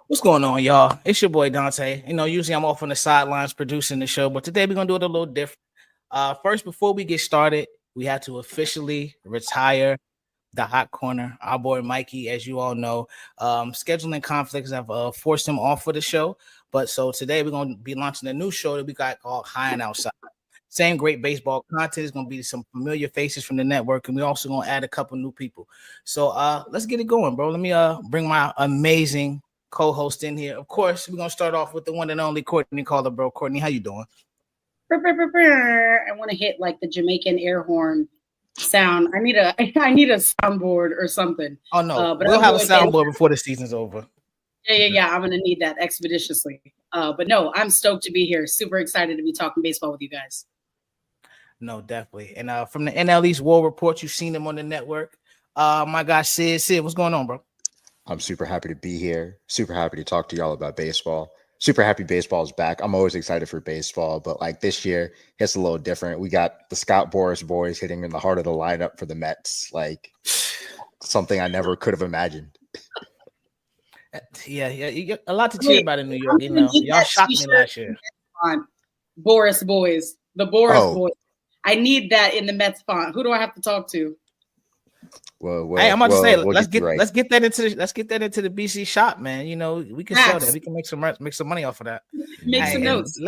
What's going on, y'all? It's your boy Dante. Usually I'm off on the sidelines producing the show, but today we're gonna do it a little different. First, before we get started, we have to officially retire the hot corner. Our boy Mikey, as you all know, scheduling conflicts have forced him off for the show. But so today we're gonna be launching a new show that we got called High and Outside. Same great baseball content. Is gonna be some familiar faces from the network, and we also gonna add a couple new people. So let's get it going, bro. Let me bring my amazing co-host in here. Of course, we're gonna start off with the one and only Courtney Caller, bro. Courtney, how you doing? I want to hit like the Jamaican air horn sound. I need a soundboard or something. Oh no, But we'll I'm have a doing soundboard before the season's over. Yeah. I'm gonna need that expeditiously. But no, I'm stoked to be here. Super excited to be talking baseball with you guys. No, definitely. And from the NL East War Report, you've seen them on the network. My guy Sid, what's going on, bro? I'm super happy to be here. Super happy to talk to y'all about baseball. Super happy baseball is back. I'm always excited for baseball, but like this year, it's a little different. We got the Scott Boras boys hitting in the heart of the lineup for the Mets, like something I never could have imagined. Yeah, you got a lot to cheer about in New York. Y'all shocked me last year. Boras boys, the Boras boys. I need that in the Mets font. Who do I have to talk to? Well, hey, I'm about to say, let's get that into the BC shop, man. We can sell that. We can make some money off of that. Make some notes.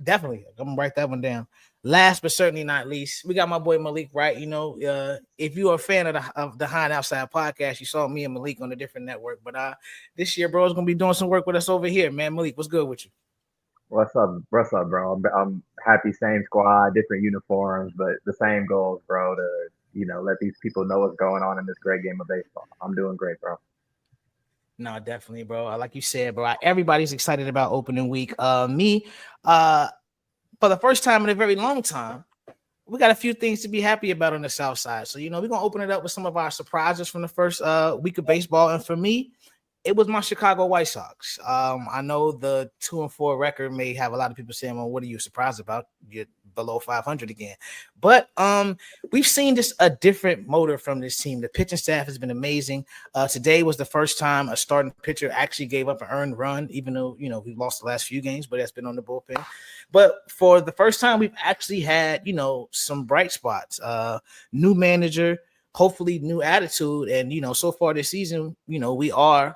Definitely, I'm gonna write that one down. Last but certainly not least, we got my boy Malik, right? If you are a fan of the High and Outside podcast, you saw me and Malik on a different network. But this year, bro, is gonna be doing some work with us over here, man. Malik, what's good with you? What's up, bro? I'm happy, same squad, different uniforms, but the same goals, bro, to, let these people know what's going on in this great game of baseball. I'm doing great, bro. No, definitely, bro. Like you said, bro, everybody's excited about opening week. For the first time in a very long time, we got a few things to be happy about on the South Side. So, we're going to open it up with some of our surprises from the first week of baseball. And for me, it was my Chicago White Sox. I know the 2-4 record may have a lot of people saying, well, what are you surprised about? You're below 500 again. But we've seen just a different motor from this team. The pitching staff has been amazing. Today was the first time a starting pitcher actually gave up an earned run, even though, we lost the last few games, but that's been on the bullpen. But for the first time, we've actually had, some bright spots. New manager, hopefully new attitude. And, so far this season, we are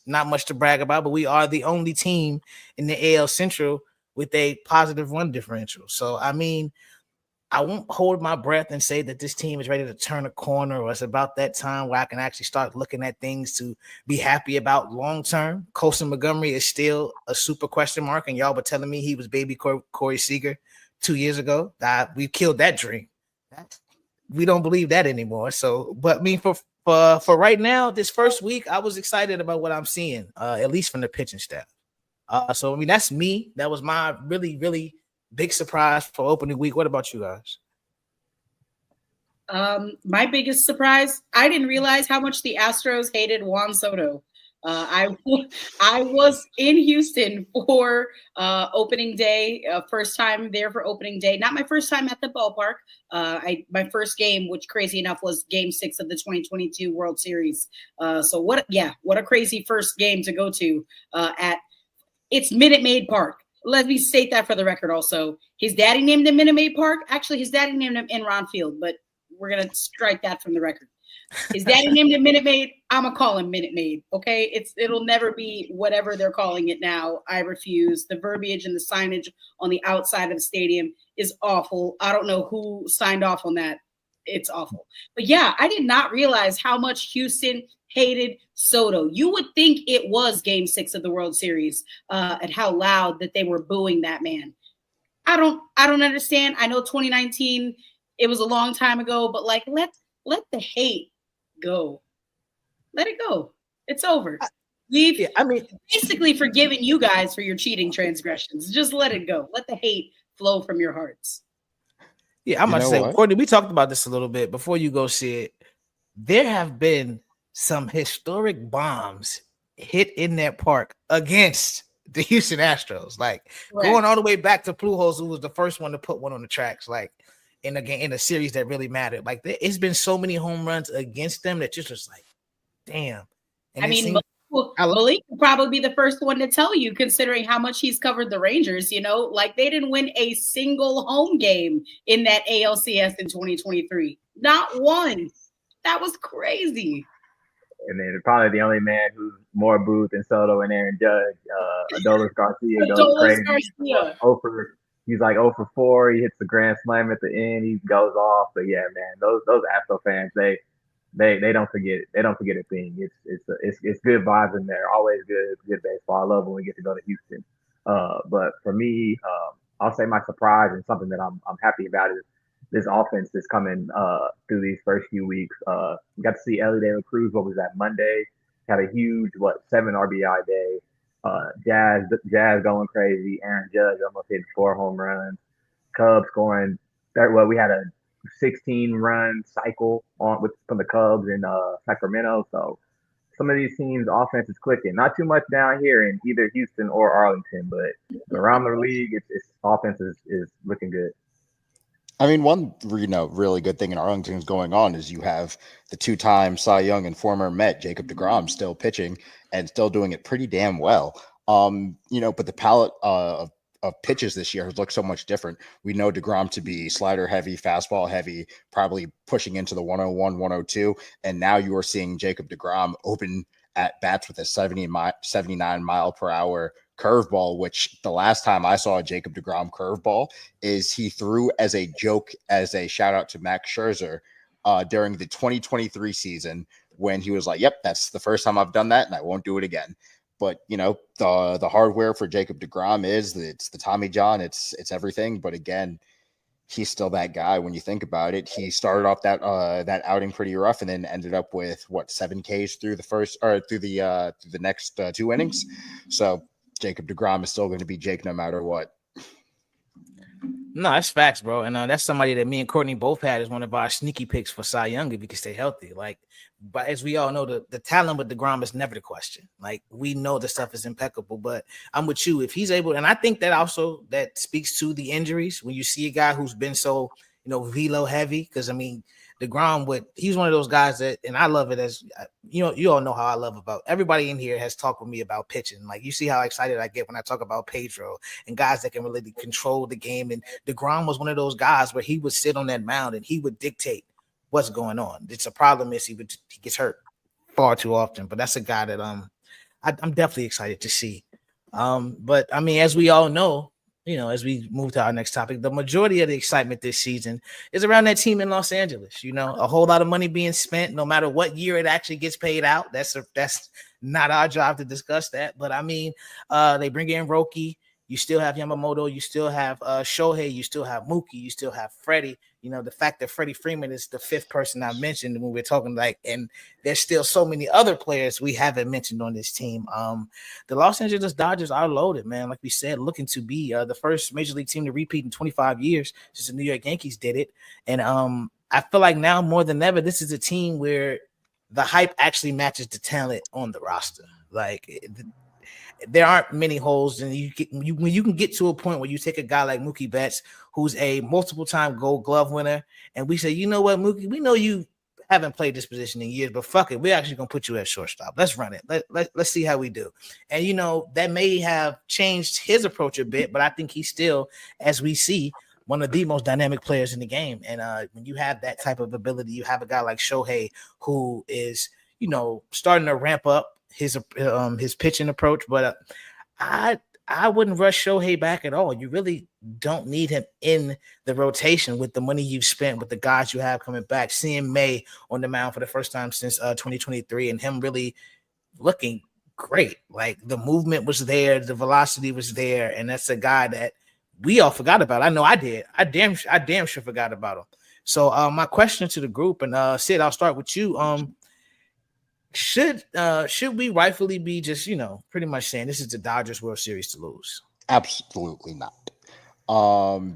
not much to brag about, but we are the only team in the AL Central with a positive run differential. So, I won't hold my breath and say that this team is ready to turn a corner, or it's about that time where I can actually start looking at things to be happy about long term. Colson Montgomery is still a super question mark, and y'all were telling me he was baby Corey Seager 2 years ago. We killed that dream. We don't believe that anymore. So, but for right now, this first week, I was excited about what I'm seeing, at least from the pitching staff. So that's me. That was my really, really big surprise for opening week. What about you guys? My biggest surprise, I didn't realize how much the Astros hated Juan Soto. I was in Houston for opening day, first time there for opening day. Not my first time at the ballpark. My first game, which crazy enough was Game 6 of the 2022 World Series. So what a crazy first game to go to it's Minute Maid Park. Let me state that for the record also. His daddy named him Minute Maid Park. Actually, his daddy named him Enron Field, but we're going to strike that from the record. His daddy named him Minute Maid. I'm going to call him Minute Maid, okay? It'll never be whatever they're calling it now. I refuse. The verbiage and the signage on the outside of the stadium is awful. I don't know who signed off on that. It's awful. But yeah, I did not realize how much Houston hated Soto. You would think it was Game 6 of the World Series and how loud that they were booing that man. I don't understand. I know 2019, it was a long time ago, but like let the hate go. Let it go. It's over. We've basically forgiven you guys for your cheating transgressions. Just let it go. Let the hate flow from your hearts. Yeah, I'm gonna say, Courtney, we talked about this a little bit before you go see it. There have been some historic bombs hit in that park against the Houston Astros, like going all the way back to Pujols, who was the first one to put one on the tracks, like in a game, in a series that really mattered. Like it's been so many home runs against them that you're just like, damn. And Well, Malik would probably be the first one to tell you, considering how much he's covered the Rangers. Like they didn't win a single home game in that ALCS in 2023. Not one. That was crazy. And then probably the only man who's more booed than Soto and Aaron Judge, Adolis Garcia goes crazy. He's like 0 for 4. He hits the grand slam at the end. He goes off. But yeah, man, those Astro fans, they don't forget it. They don't forget a thing. It's good vibes in there. Always good baseball. I love when we get to go to Houston. But for me, I'll say my surprise and something that I'm happy about is this offense that's coming through these first few weeks. We got to see Ellie De La Cruz. What was that, Monday? Had a huge 7 RBI day. Jazz going crazy. Aaron Judge almost hit 4 home runs. Cubs scoring. We had a 16-run cycle from the Cubs in Sacramento. So some of these teams' offense is clicking. Not too much down here in either Houston or Arlington, but around the league, its offense is looking good. I mean, one really good thing in Arlington is going on is you have the 2-time Cy Young and former Met Jacob deGrom still pitching and still doing it pretty damn well. But the palette of pitches this year has looked so much different. We know deGrom to be slider heavy, fastball heavy, probably pushing into the 101, 102, and now you are seeing Jacob deGrom open at bats with a 79 mile per hour curveball, which the last time I saw a Jacob deGrom curveball is he threw as a joke, as a shout out to Max Scherzer during the 2023 season when he was like, yep, that's the first time I've done that and I won't do it again. But, the hardware for Jacob deGrom it's the Tommy John, it's everything. But again, he's still that guy when you think about it. He started off that outing pretty rough and then ended up with 7 Ks through the next 2 innings. So Jacob deGrom is still going to be Jake no matter what. No, that's facts, bro. And that's somebody that me and Courtney both had as one of our sneaky picks for Cy Young if he can stay healthy. But as we all know, the talent with deGrom is never the question. Like, we know the stuff is impeccable, but I'm with you. If he's able, and I think that speaks to the injuries when you see a guy who's been so, velo heavy, because I mean, deGrom he's one of those guys that, and I love it as you all know how I love about everybody in here has talked with me about pitching. Like, you see how excited I get when I talk about Pedro and guys that can really control the game. And deGrom was one of those guys where he would sit on that mound and he would dictate what's going on. It's a problem is he gets hurt far too often, but that's a guy that I'm definitely excited to see. But I mean, as we all know, as we move to our next topic, the majority of the excitement this season is around that team in Los Angeles. A whole lot of money being spent, no matter what year it actually gets paid out. That's not our job to discuss that. But I mean, they bring in Roki. You still have Yamamoto. You still have Shohei. You still have Mookie. You still have Freddie. The fact that Freddie Freeman is the 5th person I mentioned when we're talking, and there's still so many other players we haven't mentioned on this team. The Los Angeles Dodgers are loaded, man. Like we said, looking to be the first major league team to repeat in 25 years since the New York Yankees did it. And I feel like now more than ever, this is a team where the hype actually matches the talent on the roster. There aren't many holes, and when you can get to a point where you take a guy like Mookie Betts, who's a multiple-time Gold Glove winner, and we say, you know what, Mookie, we know you haven't played this position in years, but fuck it, we're actually gonna put you at shortstop. Let's run it. Let's see how we do. And that may have changed his approach a bit, but I think he's still, as we see, one of the most dynamic players in the game. And when you have that type of ability, you have a guy like Shohei who is, starting to ramp up his pitching approach, but I wouldn't rush Shohei back at all. You really don't need him in the rotation with the money you've spent, with the guys you have coming back. Seeing May on the mound for the first time since 2023 and him really looking great. Like, the movement was there, the velocity was there, and that's a guy that we all forgot about. I know I did. I damn sure forgot about him. So my question to the group, and Sid, I'll start with you. Should we rightfully be just, pretty much saying this is the Dodgers World Series to lose? Absolutely not.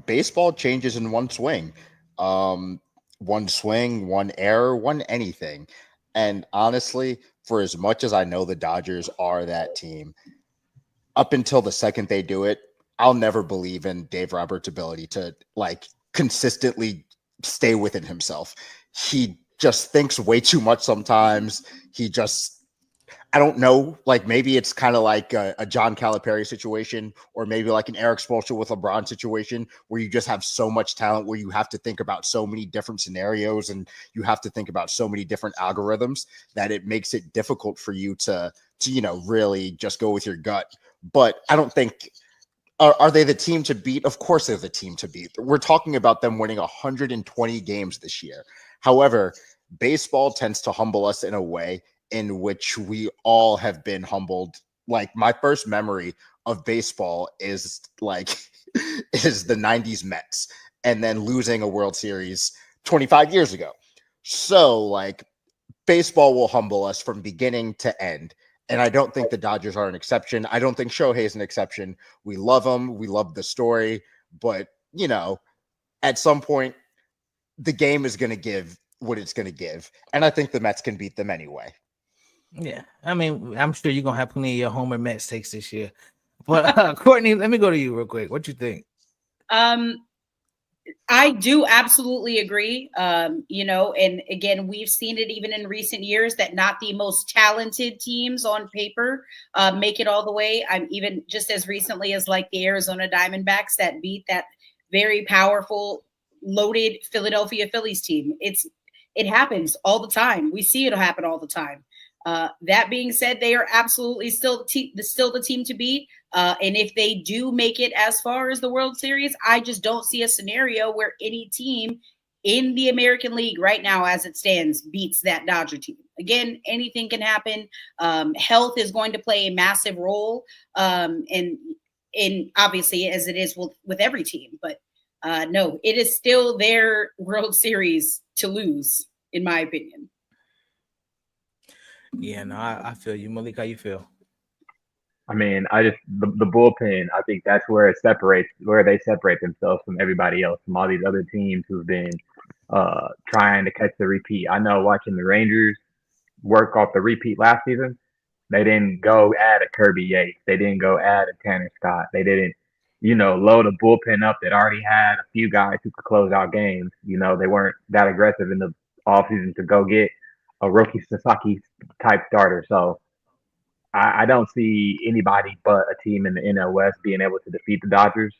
Baseball changes in one swing. One swing, one error, one anything. And honestly, for as much as I know the Dodgers are that team, up until the second they do it, I'll never believe in Dave Roberts' ability to consistently stay within himself. He just thinks way too much sometimes. I don't know. Like maybe it's kind of like a John Calipari situation, or maybe like an Eric Spoelstra with LeBron situation, where you just have so much talent, where you have to think about so many different scenarios and you have to think about so many different algorithms that it makes it difficult for you to really just go with your gut. But I don't think. Are they the team to beat? Of course they're the team to beat. We're talking about them winning 120 games this year. However, baseball tends to humble us in a way in which we all have been humbled. Like my first memory of baseball is the 90s Mets and then losing a World Series 25 years ago. So like baseball will humble us from beginning to end. And I don't think the Dodgers are an exception. I don't think Shohei is an exception. We love him. We love the story. But, at some point, the game is going to give what it's going to give. And I think the Mets can beat them anyway. Yeah. I mean, I'm sure you're going to have plenty of your Homer Mets takes this year. But Courtney, let me go to you real quick. What you think? I do absolutely agree. And again, we've seen it even in recent years that not the most talented teams on paper make it all the way. I'm even just as recently as like the Arizona Diamondbacks that beat that very powerful, loaded Philadelphia Phillies team. It happens all the time. We see it happen all the time. That being said, they are absolutely still the team to beat. And if they do make it as far as the World Series, I just don't see a scenario where any team in the American League right now, as it stands, beats that Dodger team. Again, anything can happen. Health is going to play a massive role, and obviously as it is with every team. But no, it is still their World Series to lose, in my opinion. Yeah, no, I feel you. Malik, how you feel? I mean, the bullpen, I think that's where they separate themselves from everybody else, from all these other teams who've been trying to catch the repeat. I know watching the Rangers work off the repeat last season, they didn't go add a Kirby Yates. They didn't go add a Tanner Scott. They didn't, load a bullpen up that already had a few guys who could close out games. They weren't that aggressive in the offseason to go get a Roki Sasaki type starter. So I don't see anybody but a team in the NL West being able to defeat the Dodgers.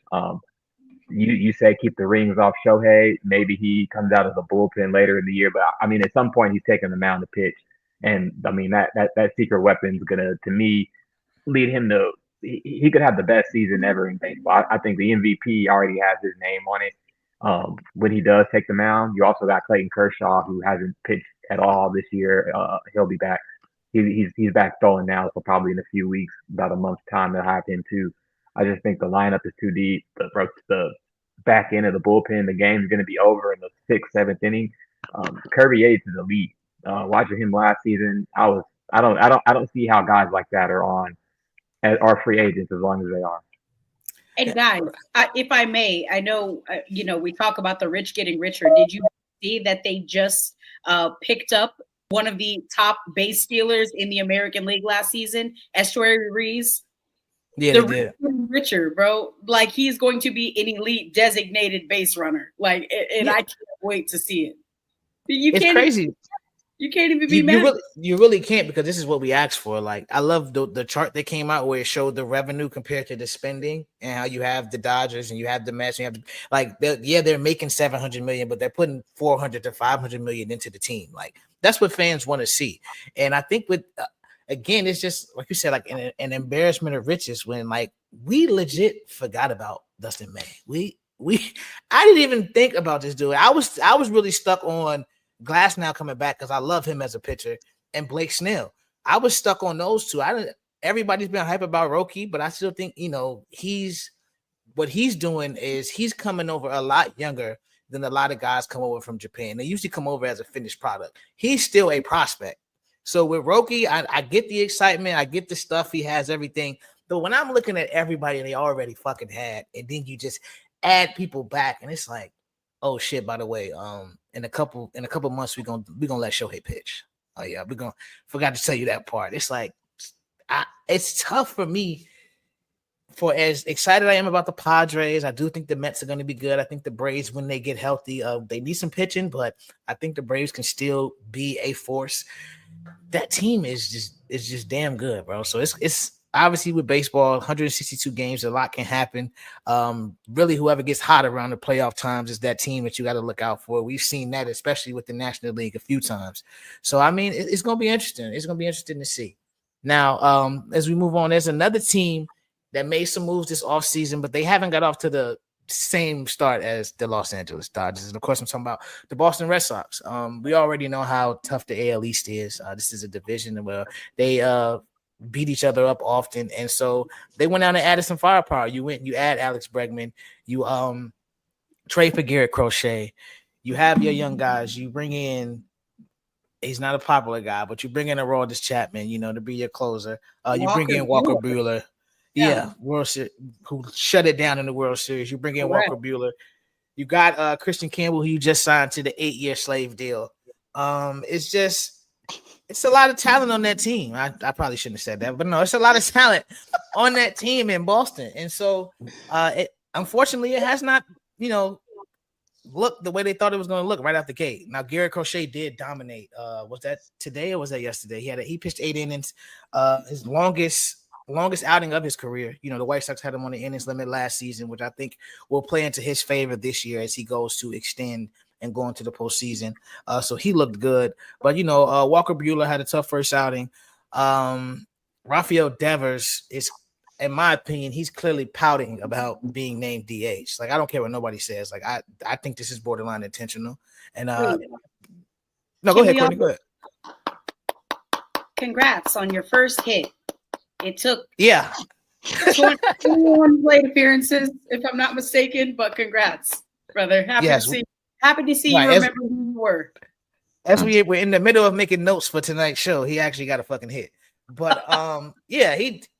You say keep the rings off Shohei. Maybe he comes out of the bullpen later in the year, but I mean, at some point he's taking the mound to pitch, and I mean that secret weapon is gonna, to me, lead him to. He could have the best season ever in baseball. I think the MVP already has his name on it. When he does take the mound, you also got Clayton Kershaw, who hasn't pitched at all this year. He'll be back. He's back throwing now, so probably in a few weeks, about a month's time, they'll have him too. I just think the lineup is too deep. The back end of the bullpen, the game's going to be over in the 6th, 7th inning. Kirby Yates is elite. Watching him last season, I don't see how guys like that are free agents as long as they are. And guys, if I may, I know we talk about the rich getting richer. Did you see that they just picked up one of the top base stealers in the American League last season, Estuary Ruiz? Yeah, they did. Richer, bro. Like, he's going to be an elite designated base runner. Like, and I can't wait to see it. It's crazy. You can't even be mad. You really can't, because this is what we asked for. Like, I love the chart that came out where it showed the revenue compared to the spending, and how you have the Dodgers and you have the Mets. And you have they're making $700 million, but they're putting $400 to $500 million into the team. Like, that's what fans want to see. And I think with again, it's just like you said, like an embarrassment of riches when like we legit forgot about Dustin May. I didn't even think about this dude. I was really stuck on Glass now coming back because I love him as a pitcher, and Blake Snell. I was stuck on those two. Everybody's been hype about Roki, but I still think what he's doing is he's coming over a lot younger than a lot of guys come over from Japan. They usually come over as a finished product. He's still a prospect. So with Roki, I get the excitement, I get the stuff, he has everything. But when I'm looking at everybody they already fucking had, and then you just add people back, and it's like, oh shit, by the way, in a couple months we're gonna let Shohei pitch. Oh yeah, forgot to tell you that part. It's like it's tough for me. For as excited I am about the Padres, I do think the Mets are going to be good. I think the Braves, when they get healthy, they need some pitching, but I think the Braves can still be a force. that team is just damn good, bro. So it's obviously with baseball, 162 games, a lot can happen. Really, whoever gets hot around the playoff times is that team that you got to look out for. We've seen that, especially with the National League, a few times. So I mean, it's going to be interesting. It's going to be interesting to see. Now, as we move on, there's another team that made some moves this offseason, but they haven't got off to the same start as the Los Angeles Dodgers. And of course, I'm talking about the Boston Red Sox. We already know how tough the AL East is. This is a division where they beat each other up often, and so they went out and added some firepower. You add Alex Bregman, you trade for Garrett Crochet, you have your young guys, you bring in. He's not a popular guy, but you bring in Aroldis Chapman, to be your closer. You bring in Walker Buehler. Yeah, World Series, who shut it down in the World Series. You bring in Walker Buehler. You got Christian Campbell, who you just signed to the 8-year slave deal. It's a lot of talent on that team. I probably shouldn't have said that, but no, it's a lot of talent on that team in Boston. And so unfortunately, it has not, look the way they thought it was going to look right out the gate. Now, Garrett Crochet did dominate. Was that today or was that yesterday? He pitched 8 innings, his longest outing of his career. The White Sox had him on the innings limit last season, which I think will play into his favor this year as he goes to extend and go into the postseason. So he looked good. But, Walker Buehler had a tough first outing. Rafael Devers is, in my opinion, he's clearly pouting about being named DH. Like, I don't care what nobody says. Like, I think this is borderline intentional. And no, go ahead, Courtney. Go ahead. Congrats on your first hit. It took 21 plate appearances, if I'm not mistaken. But congrats, brother. Happy to see you remember who you were. As we're in the middle of making notes for tonight's show, he actually got a fucking hit. But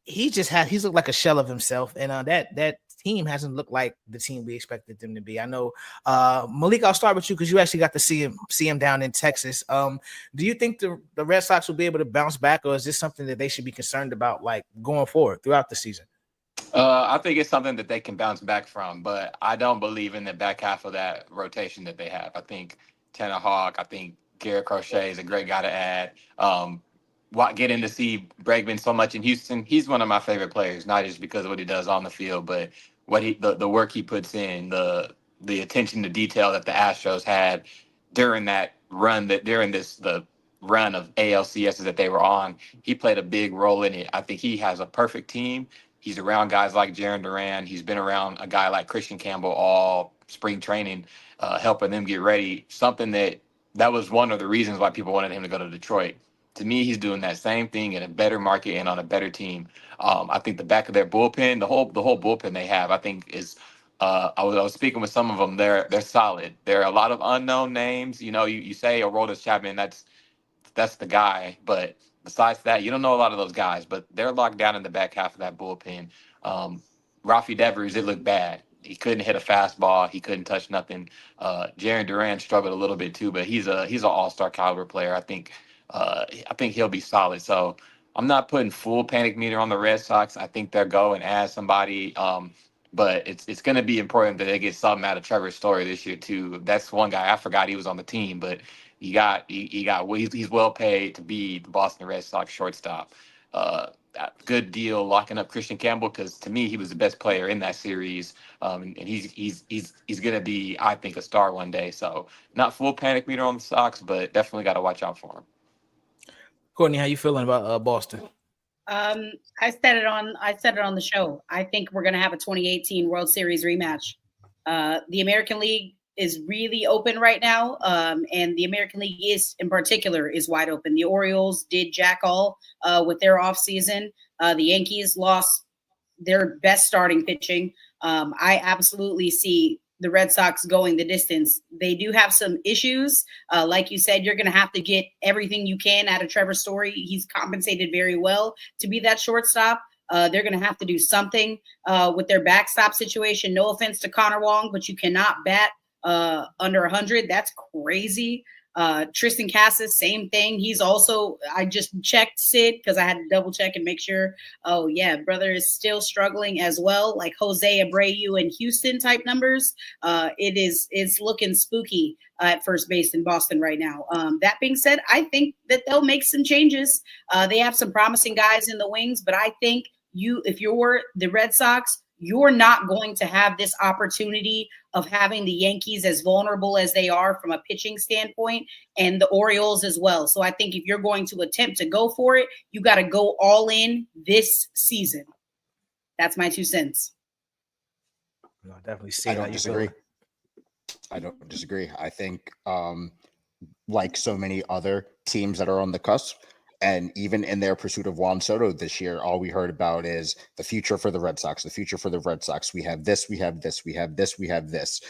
he's looked like a shell of himself, and that team hasn't looked like the team we expected them to be. I know, Malik, I'll start with you because you actually got to see him down in Texas. Do you think the Red Sox will be able to bounce back, or is this something that they should be concerned about, like going forward throughout the season? I think it's something that they can bounce back from, but I don't believe in the back half of that rotation that they have. I think Tanner Hawk, I think Garrett Crochet is a great guy to add. Getting to see Bregman so much in Houston, he's one of my favorite players, not just because of what he does on the field, but what the work he puts in, the attention to detail that the Astros had during that run, the run of ALCSs that they were on. He played a big role in it. I think he has a perfect team. He's around guys like Jarren Duran. He's been around a guy like Christian Campbell all spring training, helping them get ready. Something that was one of the reasons why people wanted him to go to Detroit. To me, he's doing that same thing in a better market and on a better team. I think the back of their bullpen, the whole bullpen they have, I think is. I was speaking with some of them. They're solid. There are a lot of unknown names. You say Aroldis Chapman, that's the guy. But besides that, you don't know a lot of those guys. But they're locked down in the back half of that bullpen. Rafi Devers, it looked bad. He couldn't hit a fastball. He couldn't touch nothing. Jarren Duran struggled a little bit too, but he's an all-star caliber player. I think he'll be solid. So I'm not putting full panic meter on the Red Sox. I think they'll go and add somebody. But it's going to be important that they get something out of Trevor Story this year too. That's one guy I forgot he was on the team, but he's well paid to be the Boston Red Sox shortstop. Good deal locking up Christian Campbell, because to me he was the best player in that series, and he's going to be, I think, a star one day. So not full panic meter on the Sox, but definitely got to watch out for him. Courtney, how you feeling about Boston? I said it on the show. I think we're going to have a 2018 World Series rematch. The American League is really open right now, and the American League East in particular is wide open. The Orioles did jack all with their offseason. The Yankees lost their best starting pitching. I absolutely see the Red Sox going the distance. They do have some issues. Like you said, you're going to have to get everything you can out of Trevor Story. He's compensated very well to be that shortstop. They're going to have to do something with their backstop situation. No offense to Connor Wong, but you cannot bat under 100. That's crazy. Tristan Cassis, same thing. He's also, I just checked Sid because I had to double check and make sure. Oh yeah, brother is still struggling as well. Like Jose Abreu and Houston type numbers. It's looking spooky at first base in Boston right now. That being said, I think that they'll make some changes. They have some promising guys in the wings, but I think if you're the Red Sox, you're not going to have this opportunity of having the Yankees as vulnerable as they are from a pitching standpoint, and the Orioles as well. So I think if you're going to attempt to go for it, you got to go all in this season. That's my 2 cents. No, definitely see. I don't disagree. I think, like so many other teams that are on the cusp, and even in their pursuit of Juan Soto this year, all we heard about is the future for the Red Sox, the future for the Red Sox. We have this, we have this, we have this, we have this.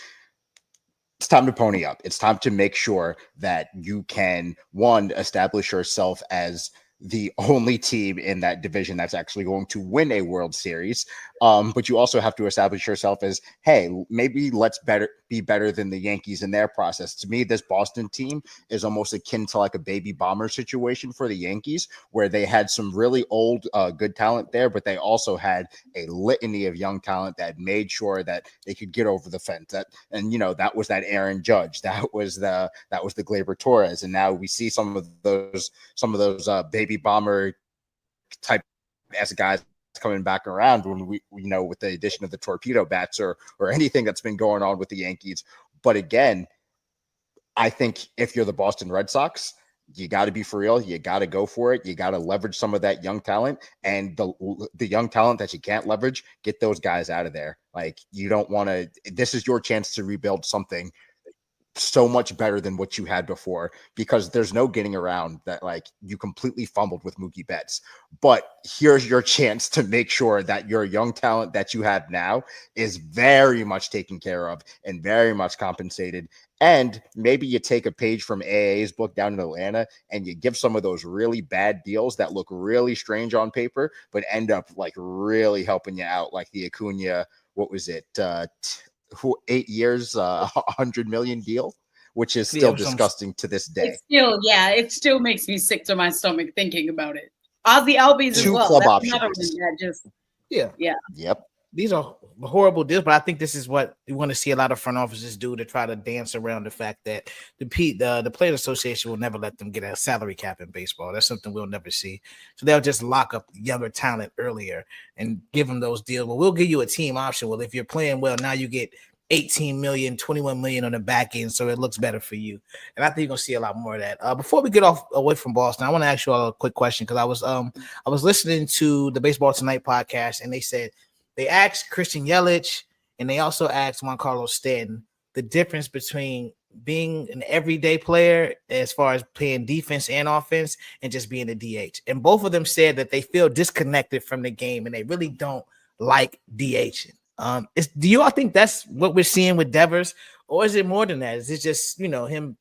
It's time to pony up. It's time to make sure that you can, one, establish yourself as the only team in that division that's actually going to win a World Series. But you also have to establish yourself as, hey, maybe let's be better than the Yankees in their process. To me, this Boston team is almost akin to like a baby bomber situation for the Yankees, where they had some really old, good talent there, but they also had a litany of young talent that made sure that they could get over the fence. That was that Aaron Judge, that was the Gleyber Torres, and now we see some of those baby bomber type as guys coming back around when we with the addition of the torpedo bats or anything that's been going on with the Yankees. But again, I think if you're the Boston Red Sox, you got to be for real. You got to go for it. You got to leverage some of that young talent, and the young talent that you can't leverage, get those guys out of there. Like, you don't want to. This is your chance to rebuild something so much better than what you had before, because there's no getting around that. Like, you completely fumbled with Mookie Betts, but here's your chance to make sure that your young talent that you have now is very much taken care of and very much compensated. And maybe you take a page from AA's book down in Atlanta and you give some of those really bad deals that look really strange on paper, but end up like really helping you out, like the Acuna, what was it, 8 years, $100 million deal, which is still disgusting to this day. It still makes me sick to my stomach thinking about it. Ozzy Albies as well. Club That's options. another one that just Yep. These are horrible deals, but I think this is what we want to see a lot of front offices do, to try to dance around the fact that the Players Association will never let them get a salary cap in baseball. That's something we'll never see. So they'll just lock up younger talent earlier and give them those deals. Well, we'll give you a team option. Well, if you're playing well, now you get 18 million, 21 million on the back end, so it looks better for you. And I think you're gonna see a lot more of that. Before we get away from Boston, I want to ask you all a quick question, because I was listening to the Baseball Tonight podcast, and they asked Christian Yelich, and they also asked Juan Carlos Stanton the difference between being an everyday player as far as playing defense and offense and just being a DH. And both of them said that they feel disconnected from the game and they really don't like DHing. Do you all think that's what we're seeing with Devers, or is it more than that? Is it just, him?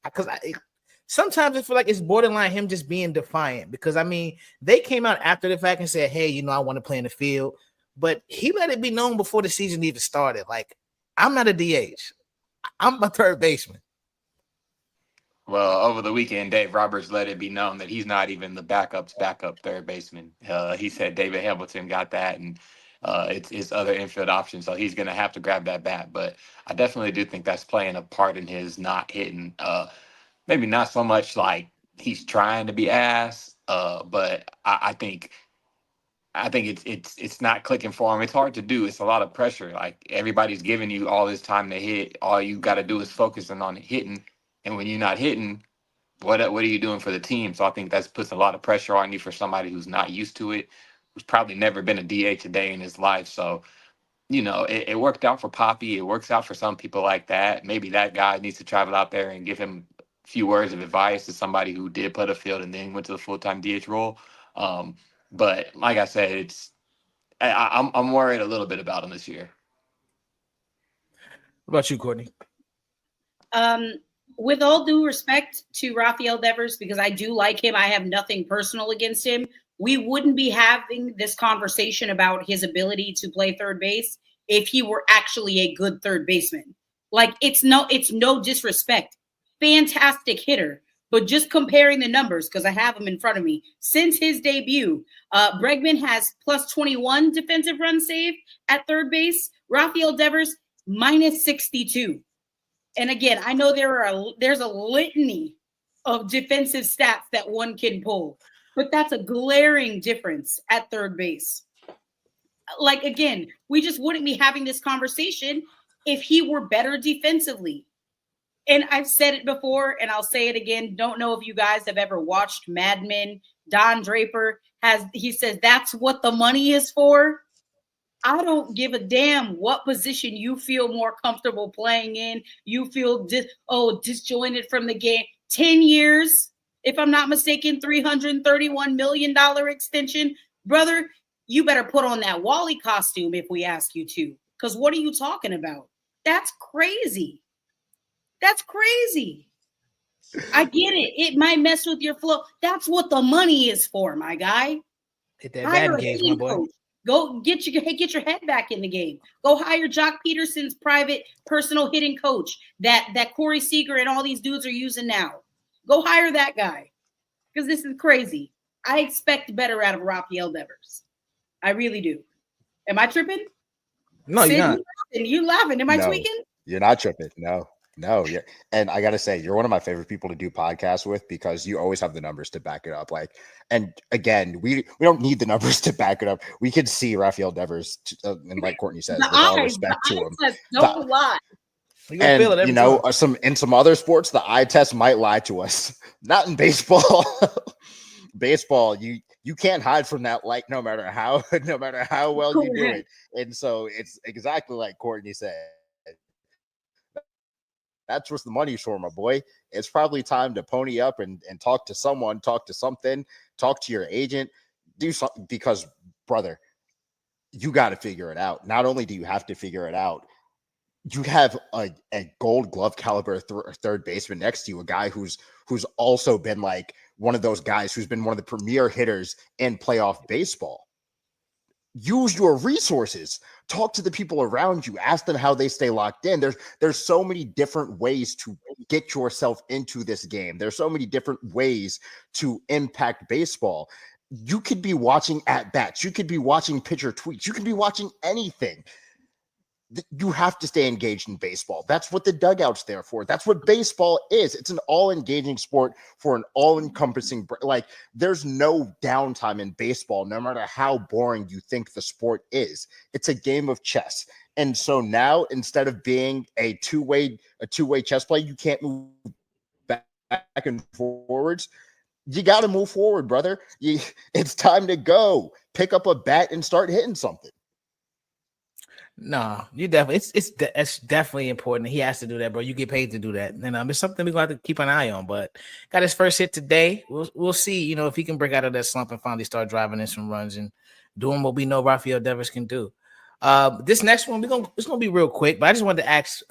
Because sometimes I feel like it's borderline him just being defiant, because they came out after the fact and said, hey, I want to play in the field. But he let it be known before the season even started. Like, I'm not a DH. I'm a third baseman. Well, over the weekend, Dave Roberts let it be known that he's not even the backup third baseman. He said David Hamilton got that, and it's other infield options, so he's going to have to grab that bat. But I definitely do think that's playing a part in his not hitting. Maybe not so much like he's trying to be ass, but I think it's not clicking for him. It's hard to do. It's a lot of pressure. Like, everybody's giving you all this time to hit. All you got to do is focus on hitting. And when you're not hitting, what are you doing for the team? So I think that puts a lot of pressure on you for somebody who's not used to it, who's probably never been a DH a day in his life. So, it worked out for Poppy. It works out for some people like that. Maybe that guy needs to travel out there and give him a few words of advice to somebody who did play the field and then went to the full-time DH role. But like I said, I'm worried a little bit about him this year. What about you, Courtney? With all due respect to Rafael Devers, because I do like him, I have nothing personal against him. We wouldn't be having this conversation about his ability to play third base if he were actually a good third baseman. Like, it's no disrespect. fantastic hitter. But just comparing the numbers, because I have them in front of me, since his debut, Bregman has plus 21 defensive run save at third base. Rafael Devers, minus 62. And again, I know there's a litany of defensive stats that one can pull, but that's a glaring difference at third base. Like, again, we just wouldn't be having this conversation if he were better defensively. And I've said it before, and I'll say it again. Don't know if you guys have ever watched Mad Men. Don Draper he says that's what the money is for. I don't give a damn what position you feel more comfortable playing in. You feel disjointed from the game. 10 years, if I'm not mistaken, $331 million extension. Brother, you better put on that Wally costume if we ask you to. Because what are you talking about? That's crazy. That's crazy. I get it. It might mess with your flow. That's what the money is for, my guy. Hit that bad games, my boy. Coach. Go get your head back in the game. Go hire Jock Peterson's private personal hitting coach that Corey Seager and all these dudes are using now. Go hire that guy because this is crazy. I expect better out of Rafael Devers. I really do. Am I tripping? No, you're not. You laughing? Am I tweaking? You're not tripping. No, yeah. And I gotta say, you're one of my favorite people to do podcasts with because you always have the numbers to back it up. Like, and again, we don't need the numbers to back it up. We can see Rafael Devers, and like Courtney says, with all respect to him, don't lie. And you know, some other sports, the eye test might lie to us. Not in baseball. Baseball, you can't hide from that light, no matter how well you do it. And so it's exactly like Courtney said. That's what the money's for, my boy. It's probably time to pony up and talk to someone, talk to something, talk to your agent, do something because, brother, you got to figure it out. Not only do you have to figure it out, you have a gold glove caliber third baseman next to you, a guy who's also been like one of those guys who's been one of the premier hitters in playoff baseball. Use your resources. Talk to the people around you. Ask them how they stay locked in. There's so many different ways to get yourself into this game. There's so many different ways to impact baseball. You could be watching at bats. You could be watching pitcher tweets. You could be watching anything. You have to stay engaged in baseball. That's what the dugout's there for. That's what baseball is. It's an all-engaging sport for an all-encompassing, like there's no downtime in baseball, no matter how boring you think the sport is. It's a game of chess. And so now, instead of being a two-way chess play, you can't move back and forwards. You got to move forward, brother. It's time to go. Pick up a bat and start hitting something. No, you definitely it's definitely important. He has to do that, bro. You get paid to do that, and it's something we're gonna have to keep an eye on. But got his first hit today. We'll see. You know, if he can break out of that slump and finally start driving in some runs and doing what we know Rafael Devers can do. This next one it's gonna be real quick, but I just wanted to ask: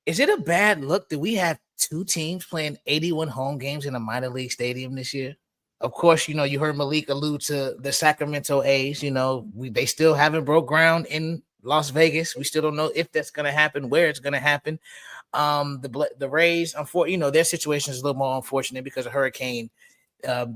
is it a bad look that we have two teams playing 81 home games in a minor league stadium this year? Of course, you know, you heard Malik allude to the Sacramento A's. You know, they still haven't broke ground in Las Vegas. We still don't know if that's going to happen, where it's going to happen. The Rays, unfortunately, you know, their situation is a little more unfortunate because a hurricane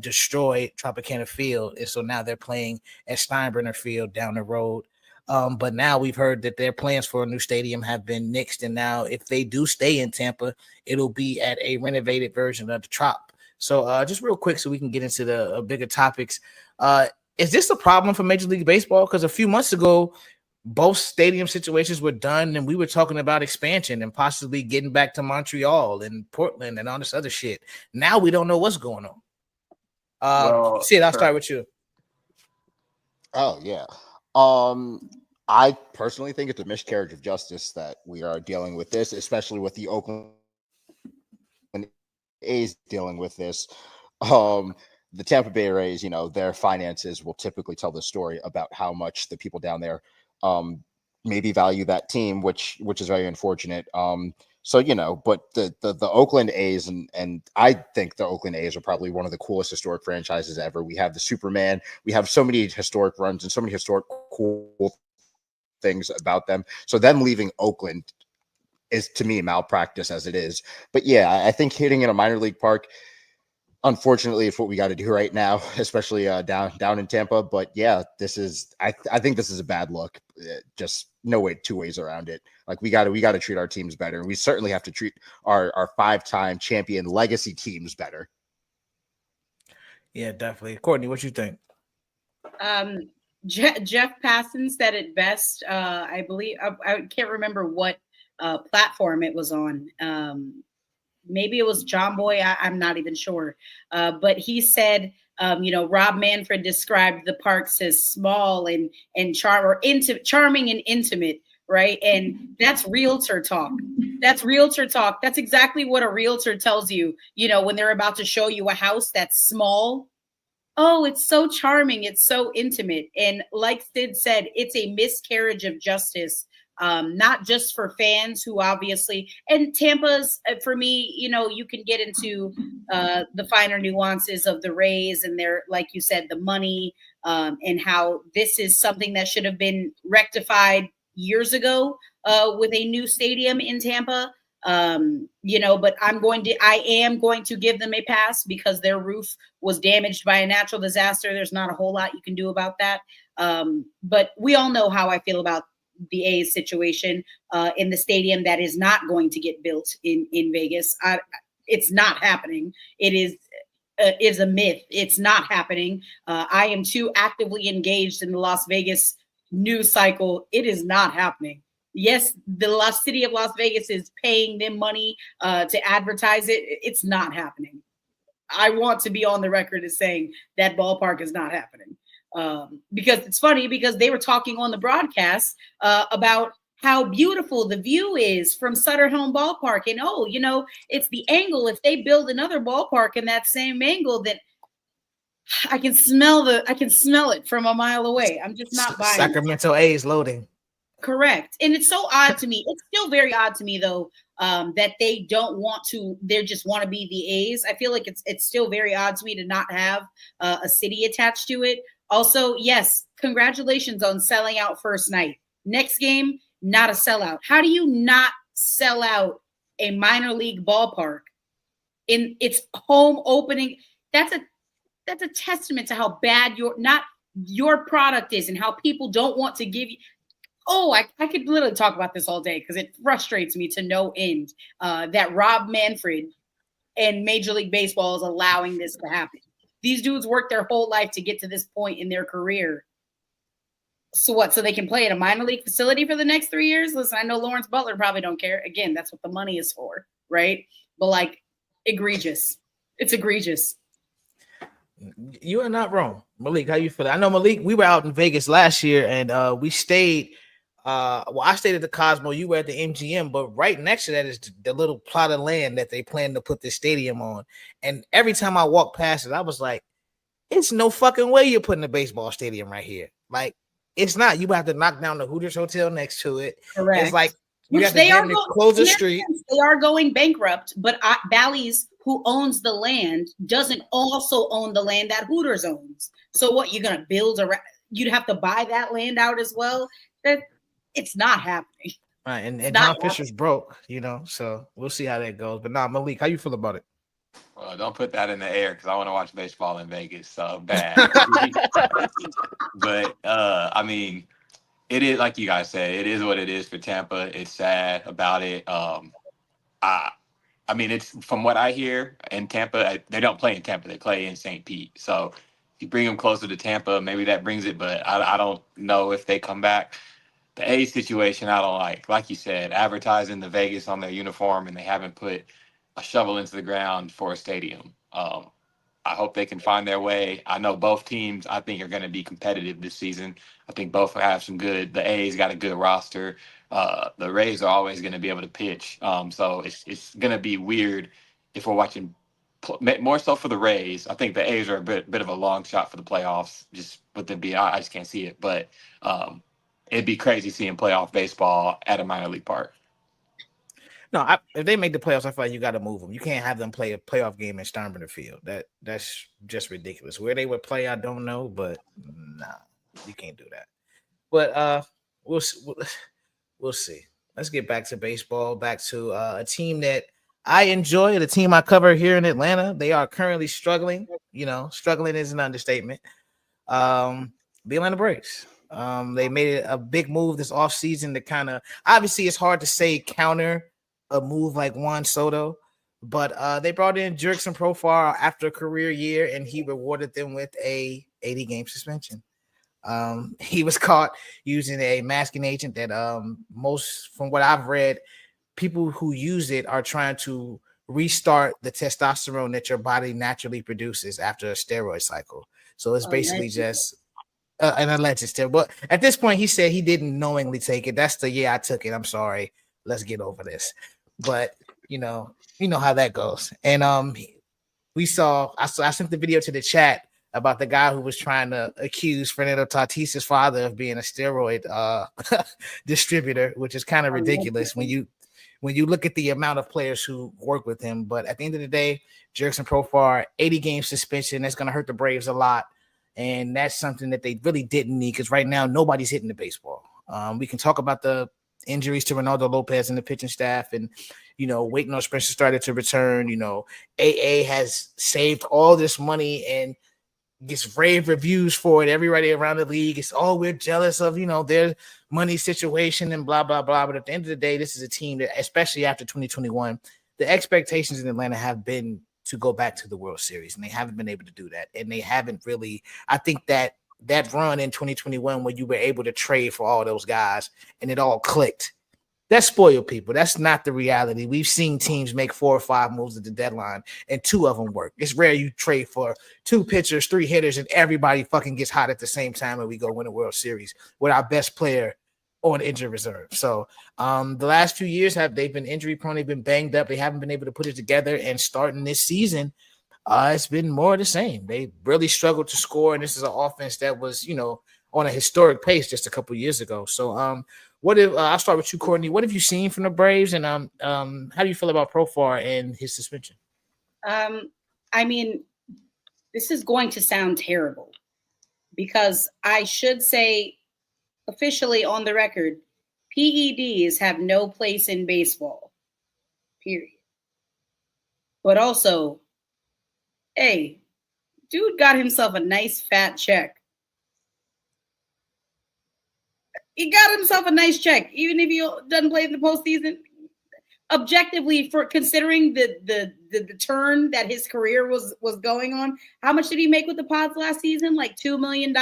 destroyed Tropicana Field. And so now they're playing at Steinbrenner Field down the road. But now we've heard that their plans for a new stadium have been nixed. And now if they do stay in Tampa, it'll be at a renovated version of the Trop. So just real quick so we can get into the bigger topics. Is this a problem for Major League Baseball? Because a few months ago, both stadium situations were done and we were talking about expansion and possibly getting back to Montreal and Portland and all this other shit. Now we don't know what's going on. Sid, I'll start with you. Oh, yeah. I personally think it's a miscarriage of justice that we are dealing with this, especially with the Oakland A's dealing with this. The Tampa Bay Rays, you know, their finances will typically tell the story about how much the people down there maybe value that team, which is very unfortunate. So, you know, but the Oakland A's and I think the Oakland A's are probably one of the coolest historic franchises ever. We have the Superman. We have so many historic runs and so many historic cool things about them. So them leaving Oakland is to me malpractice as it is. But yeah, I think hitting in a minor league park, unfortunately, it's what we got to do right now, especially down in Tampa. But yeah, I think this is a bad look. Just no way, two ways around it. Like we got to treat our teams better. We certainly have to treat our 5-time champion legacy teams better. Yeah, definitely. Courtney, what you think? Jeff Passan said it best. I believe I can't remember what platform it was on. Maybe it was John Boy. I'm not even sure. But he said, Rob Manfred described the parks as small and charming and intimate, right? And that's realtor talk. That's realtor talk. That's exactly what a realtor tells you, when they're about to show you a house that's small. Oh, it's so charming. It's so intimate. And like Sid said, it's a miscarriage of justice, not just for fans who obviously, and Tampa's, for me, you can get into the finer nuances of the Rays and their, like you said, the money, and how this is something that should have been rectified years ago with a new stadium in Tampa. But I am going to give them a pass because their roof was damaged by a natural disaster. There's not a whole lot you can do about that. But we all know how I feel about the A's situation in the stadium that is not going to get built in Vegas. It's not happening. It is a myth. It's not happening. I am too actively engaged in the Las Vegas news cycle. It is not happening. Yes, the city of Las Vegas is paying them money to advertise it. It's not happening. I want to be on the record as saying that ballpark is not happening. Because it's funny because they were talking on the broadcast about how beautiful the view is from Sutter Home Ballpark. And, it's the angle. If they build another ballpark in that same angle, then I can smell it from a mile away. I'm just not buying Sacramento A's loading. Correct. And it's so odd to me. It's still very odd to me, though, that they don't want to. They just want to be the A's. I feel like it's still very odd to me to not have a city attached to it. Also, yes, congratulations on selling out first night. Next game, not a sellout. How do you not sell out a minor league ballpark in its home opening? That's a testament to how bad your product is and how people don't want to give you. Oh, I could literally talk about this all day because it frustrates me to no end that Rob Manfred and Major League Baseball is allowing this to happen. These dudes worked their whole life to get to this point in their career. So what? So they can play at a minor league facility for the next 3 years? Listen, I know Lawrence Butler probably don't care. Again, that's what the money is for, right? But egregious. It's egregious. You are not wrong. Malik, how you feel? I know, Malik, we were out in Vegas last year and we stayed. I stayed at the Cosmo. You were at the MGM, but right next to that is the little plot of land that they plan to put this stadium on. And every time I walked past it, I was like, "It's no fucking way you're putting a baseball stadium right here." Like, it's not. You have to knock down the Hooters Hotel next to it. Correct. It's like you have to close the street. They are going bankrupt, but Bally's, who owns the land, doesn't also own the land that Hooters owns. So what? You're gonna build around? You'd have to buy that land out as well. It's not happening. Right, and John Fisher's broke, so we'll see how that goes. But Malik, how you feel about it? Well, don't put that in the air because I want to watch baseball in Vegas so bad. But I mean, it is like you guys said, it is what it is for Tampa. It's sad about it. I mean, it's from what I hear in Tampa, they don't play in Tampa; they play in St. Pete. So if you bring them closer to Tampa, maybe that brings it. But I don't know if they come back. The A situation, I don't like you said, advertising the Vegas on their uniform, and they haven't put a shovel into the ground for a stadium. I hope they can find their way. I know both teams, I think, are going to be competitive this season. I think both will have some good. The A's got a good roster. The Rays are always going to be able to pitch. So it's going to be weird if we're watching more so for the Rays. I think the A's are a bit of a long shot for the playoffs, just with them being, I just can't see it. But it'd be crazy seeing playoff baseball at a minor league park. No, if they make the playoffs, I feel like you got to move them. You can't have them play a playoff game in Steinbrenner Field. That's just ridiculous. Where they would play, I don't know, but nah, you can't do that. But we'll see. let's get back to baseball, back to a team that I enjoy, the team I cover here in Atlanta. They are currently struggling. Struggling is an understatement. The Atlanta Braves. They made a big move this offseason to kind of, obviously it's hard to say counter a move like Juan Soto, but they brought in Jurickson Profar after a career year, and he rewarded them with a 80-game suspension. He was caught using a masking agent that most, from what I've read, people who use it are trying to restart the testosterone that your body naturally produces after a steroid cycle. So it's basically just an alleged steroid. But at this point, he said he didn't knowingly take it. That's the I took it. I'm sorry. Let's get over this. But you know how that goes. And I sent the video to the chat about the guy who was trying to accuse Fernando Tatis's father of being a steroid distributor, which is kind of ridiculous when you look at the amount of players who work with him. But at the end of the day, Jurickson Profar, 80-game suspension, that's going to hurt the Braves a lot. And that's something that they really didn't need, because right now nobody's hitting the baseball. We can talk about the injuries to Ronaldo Lopez and the pitching staff, and waiting on Spencer Strider to return. AA has saved all this money and gets rave reviews for it. Everybody around the league is, we're jealous of their money situation and blah blah blah. But at the end of the day, this is a team that, especially after 2021, the expectations in Atlanta have been to go back to the World Series, and they haven't been able to do that. And they haven't really. I think that run in 2021, when you were able to trade for all those guys and it all clicked, that spoiled people. That's not the reality. We've seen teams make 4 or 5 moves at the deadline and 2 of them work. It's rare you trade for 2 pitchers, 3 hitters, and everybody fucking gets hot at the same time and we go win a World Series with our best player on injured reserve. So the last few years they've been injury prone, they've been banged up, they haven't been able to put it together, and starting this season, it's been more of the same. They really struggled to score, and this is an offense that was, on a historic pace just a couple of years ago. So I'll start with you, Courtney. What have you seen from the Braves, and how do you feel about Profar and his suspension? I mean, this is going to sound terrible because I should say officially on the record, PEDs have no place in baseball, period. But also, hey, dude got himself a nice fat check. He got himself a nice check, even if he doesn't play in the postseason. Objectively, for considering the turn that his career was going on, how much did he make with the Pods last season? Like $2 million.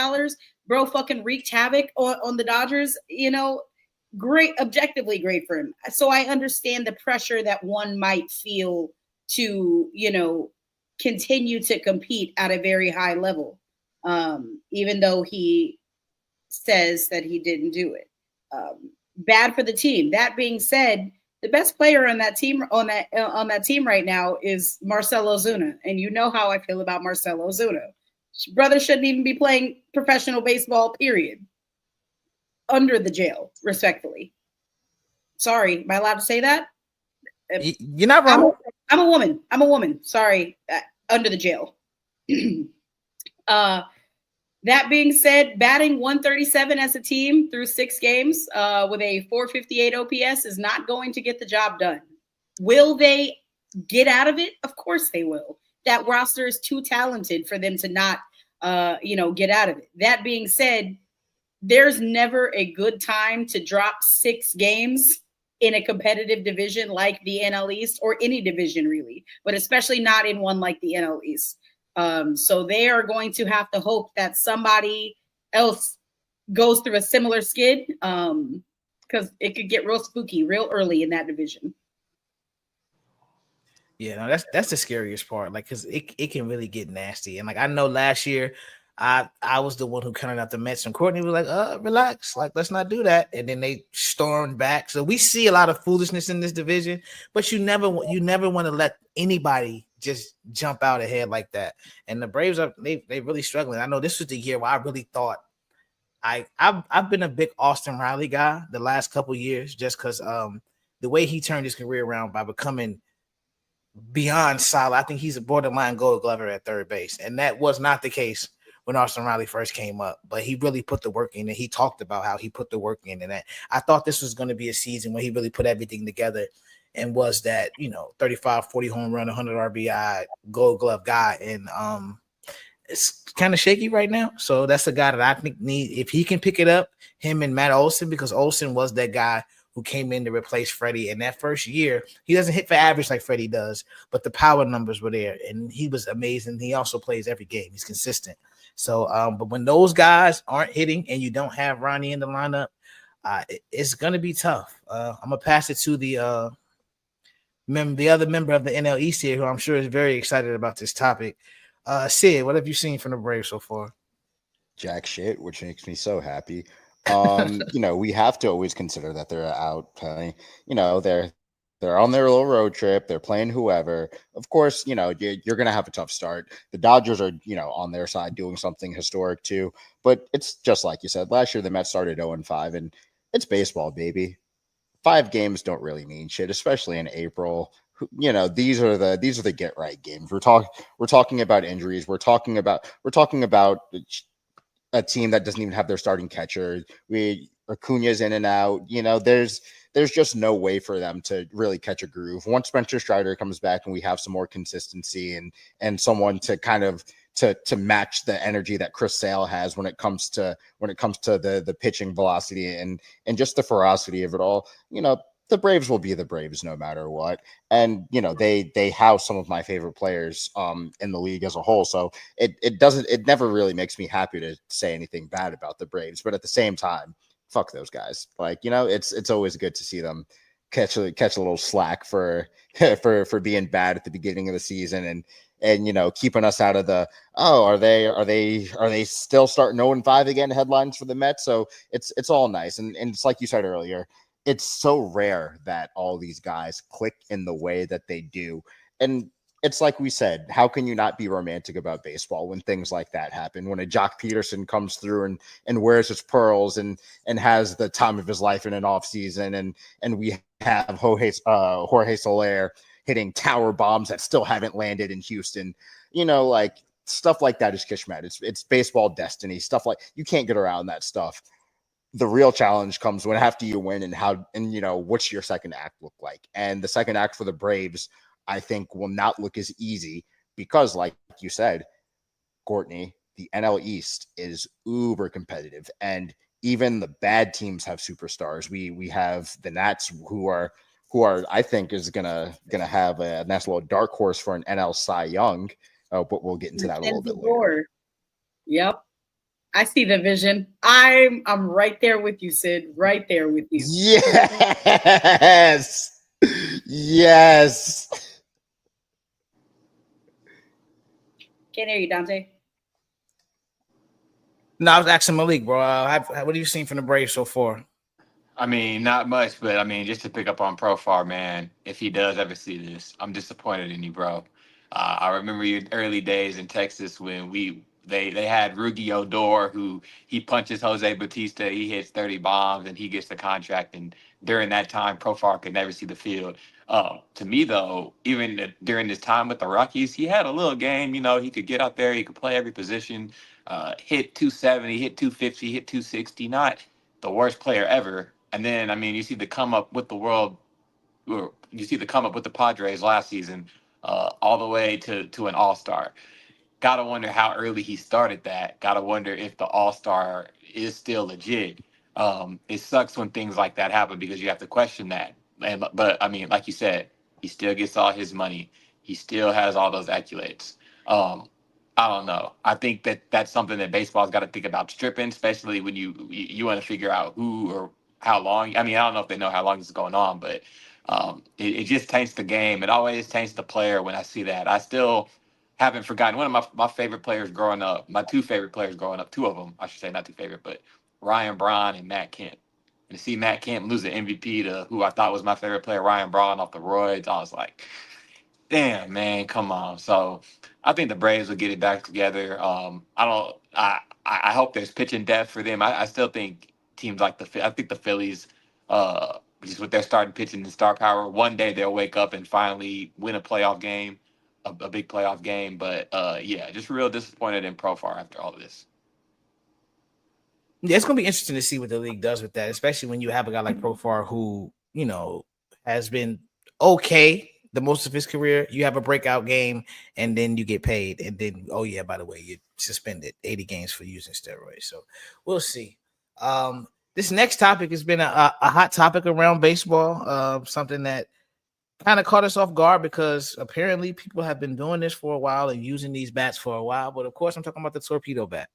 Bro fucking wreaked havoc on the Dodgers. Great, objectively great for him. So I understand the pressure that one might feel to, continue to compete at a very high level, even though he says that he didn't do it. Bad for the team. That being said, the best player on that team right now is Marcell Ozuna, and you know how I feel about Marcell Ozuna. Brother shouldn't even be playing professional baseball, period. Under the jail, respectfully. Sorry, am I allowed to say that? You're not wrong. I'm a woman. Sorry, under the jail. That being said, batting 137 as a team through 6 games with a 458 OPS is not going to get the job done. Will they get out of it? Of course they will. That roster is too talented for them to not, get out of it. That being said, there's never a good time to drop 6 games in a competitive division like the NL East, or any division really, but especially not in one like the NL East. So they are going to have to hope that somebody else goes through a similar skid, because it could get real spooky real early in that division. Yeah, no, that's the scariest part, like, because it can really get nasty. And like, I know last year I was the one who counted out the Mets, and Courtney was like, relax, like, let's not do that. And then they stormed back. So we see a lot of foolishness in this division, but you never want to let anybody just jump out ahead like that. And the Braves they really struggling. I know this was the year where I really thought I've been a big Austin Riley guy the last couple years, just because the way he turned his career around by becoming beyond solid. I think he's a borderline Gold Glover at third base, and that was not the case when Austin Riley first came up, but he really put the work in, and he talked about how he put the work in. And that I thought this was going to be a season where he really put everything together and was that, 35, 40 home run, 100 RBI, gold glove guy. And it's kind of shaky right now. So that's a guy that I think if he can pick it up, him and Matt Olson, because Olson was that guy who came in to replace Freddie. And that first year, he doesn't hit for average like Freddie does, but the power numbers were there. And he was amazing. He also plays every game. He's consistent. So, but when those guys aren't hitting and you don't have Ronnie in the lineup, it's going to be tough. I'm going to pass it to the other member of the NL East here, who I'm sure is very excited about this topic. Sid, what have you seen from the Braves so far? Jack shit, which makes me so happy. We have to always consider that they're out playing. They're on their little road trip. They're playing whoever. Of course, you're going to have a tough start. The Dodgers are, on their side doing something historic too. But it's just like you said. Last year, the Mets started 0-5, and it's baseball, baby. 5 games don't really mean shit, especially in April. These are the get right games. We're talking about injuries. We're talking about a team that doesn't even have their starting catcher. Acuna's in and out. There's just no way for them to really catch a groove. Once Spencer Strider comes back and we have some more consistency and someone to kind of to match the energy that Chris Sale has when it comes to the pitching velocity and just the ferocity of it all, the Braves will be the Braves no matter what. And, they house some of my favorite players in the league as a whole. So it never really makes me happy to say anything bad about the Braves. But at the same time, fuck those guys. It's always good to see them catch a little slack for being bad at the beginning of the season and keeping us out of the are they still starting 0-5 again headlines for the Mets. So it's all nice and it's like you said earlier, it's so rare that all these guys click in the way that they do. And it's like we said, how can you not be romantic about baseball when things like that happen? When a Jock Peterson comes through and wears his pearls and has the time of his life in an off season, and we have Jorge Soler hitting tower bombs that still haven't landed in Houston, stuff like that is Kishmat. It's baseball destiny. Stuff like you can't get around that stuff. The real challenge comes when after you win and what's your second act look like? And the second act for the Braves, I think, will not look as easy because, like you said, Courtney, the NL East is uber competitive, and even the bad teams have superstars. We have the Nats who are I think is gonna have a nice little dark horse for an NL Cy Young, but we'll get into that a little bit later. Yep. I see the vision. I'm right there with you, Sid. Right there with you. Yes. Can't hear you, Dante. No, I was asking Malik, bro. What have you seen from the Braves so far? I mean, not much, but I mean, just to pick up on Profar, man, if he does ever see this, I'm disappointed in you, bro. I remember your early days in Texas when they had Rugi Odor, who he punches Jose Bautista, he hits 30 bombs, and he gets the contract. And during that time, Profar could never see the field. To me, though, even during this time with the Rockies, he had a little game. He could get out there, he could play every position, hit 270, hit 250, hit 260. Not the worst player ever. And then, I mean, you see the come up with the Padres last season, all the way to an All-Star. Gotta wonder how early he started that. Gotta wonder if the All-Star is still legit. It sucks when things like that happen because you have to question that. But I mean, like you said, he still gets all his money. He still has all those accolades. I don't know. I think that's something that baseball's got to think about stripping, especially when you want to figure out who or how long. I mean, I don't know if they know how long this is going on, but it just taints the game. It always taints the player when I see that. I still haven't forgotten one of my favorite players growing up, my 2 favorite players growing up, 2 of them, I should say, not 2 favorite, but Ryan Braun and Matt Kemp. And to see Matt Kemp lose the MVP to who I thought was my favorite player, Ryan Braun, off the roids, I was like, damn, man, come on. So I think the Braves will get it back together. I hope there's pitching depth for them. I still think teams like I think the Phillies, just with their starting pitching and star power, one day they'll wake up and finally win a playoff game. a big playoff game. But yeah, just real disappointed in Profar after all of this. Yeah, it's gonna be interesting to see what the league does with that, especially when you have a guy like Profar who, has been okay the most of his career. You have a breakout game and then you get paid, and then by the way, you're suspended 80 games for using steroids. So we'll see. This next topic has been a hot topic around baseball, something that kind of caught us off guard because apparently people have been doing this for a while and using these bats for a while. But of course, I'm talking about the Torpedo bat.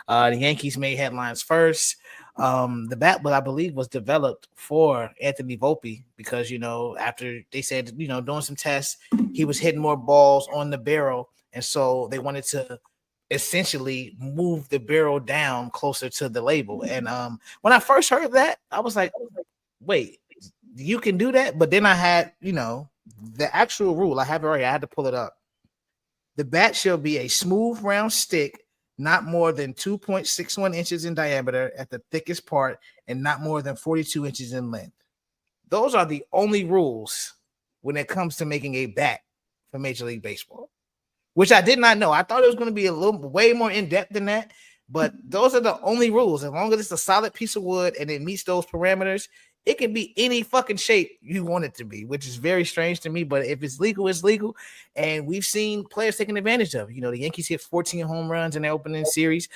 The Yankees made headlines first. The bat, I believe, was developed for Anthony Volpe because, after they said, doing some tests, he was hitting more balls on the barrel. And so they wanted to essentially move the barrel down closer to the label. And when I first heard that, I was like, wait, you can do that? But then I had, the actual rule. I have it right here. I had to pull it up. The bat shall be a smooth, round stick, not more than 2.61 inches in diameter at the thickest part and not more than 42 inches in length. Those are the only rules when it comes to making a bat for Major League Baseball, which I did not know. I thought it was going to be a little way more in-depth than that, but those are the only rules. As long as it's a solid piece of wood and it meets those parameters, it can be any fucking shape you want it to be, which is very strange to me. But if it's legal, it's legal. And we've seen players taking advantage of it. The Yankees hit 14 home runs in their opening series.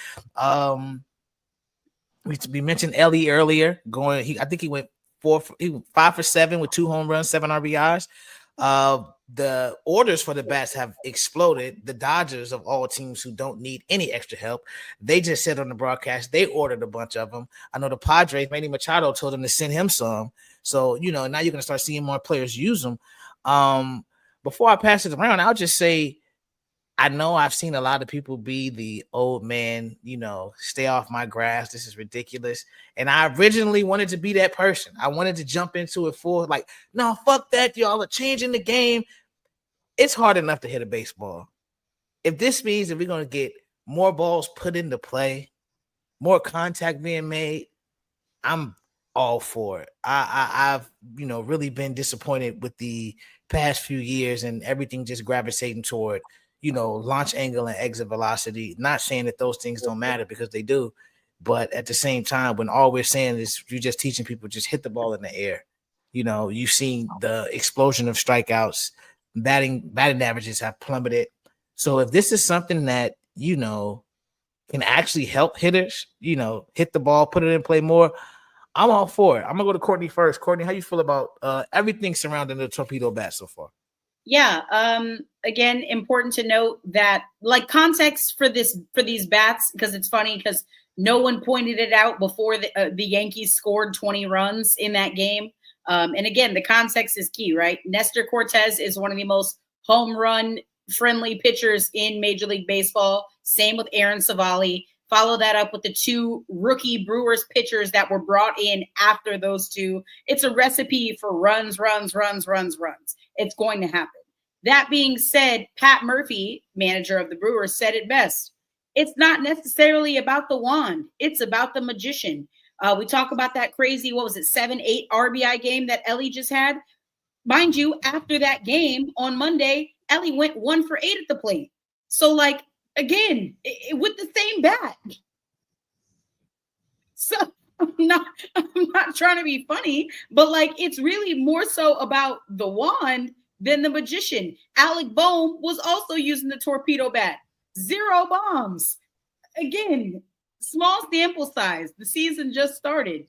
We mentioned Ellie earlier. I think he went 5 for 7 with 2 home runs, 7 RBIs. The orders for the bats have exploded. The Dodgers, of all teams who don't need any extra help, they just said on the broadcast they ordered a bunch of them. I know the Padres, Manny Machado, told them to send him some. So, now you're going to start seeing more players use them. Before I pass it around, I'll just say, I know I've seen a lot of people be the old man, stay off my grass. This is ridiculous. And I originally wanted to be that person. I wanted to jump into it full, like, no, fuck that. Y'all are changing the game. It's hard enough to hit a baseball. If this means that we're going to get more balls put into play, more contact being made, I'm all for it. I've really been disappointed with the past few years and everything just gravitating toward launch angle and exit velocity. Not saying that those things don't matter, because they do, but at the same time, when all we're saying is you're just teaching people just hit the ball in the air. You've seen the explosion of strikeouts, batting averages have plummeted. So if this is something that can actually help hitters, hit the ball, put it in play more, I'm all for it. I'm gonna go to Courtney first. Courtney, how you feel about everything surrounding the Torpedo bat so far? Yeah. Again, important to note that context for these bats, because it's funny because no one pointed it out before the Yankees scored 20 runs in that game. And again, the context is key, right? Nestor Cortez is one of the most home run friendly pitchers in Major League Baseball. Same with Aaron Savali. Follow that up with the 2 rookie Brewers pitchers that were brought in after those 2. It's a recipe for runs. It's going to happen. That being said, Pat Murphy, manager of the Brewers, said it best. It's not necessarily about the wand. It's about the magician. We talk about that crazy, 7-8 RBI game that Ellie just had. Mind you, after that game on Monday, Ellie went 1 for 8 at the plate. So, again, with the same bat. So I'm not trying to be funny, but it's really more so about the wand than the magician. Alec Bohm was also using the Torpedo bat. 0 bombs. Again, small sample size. The season just started.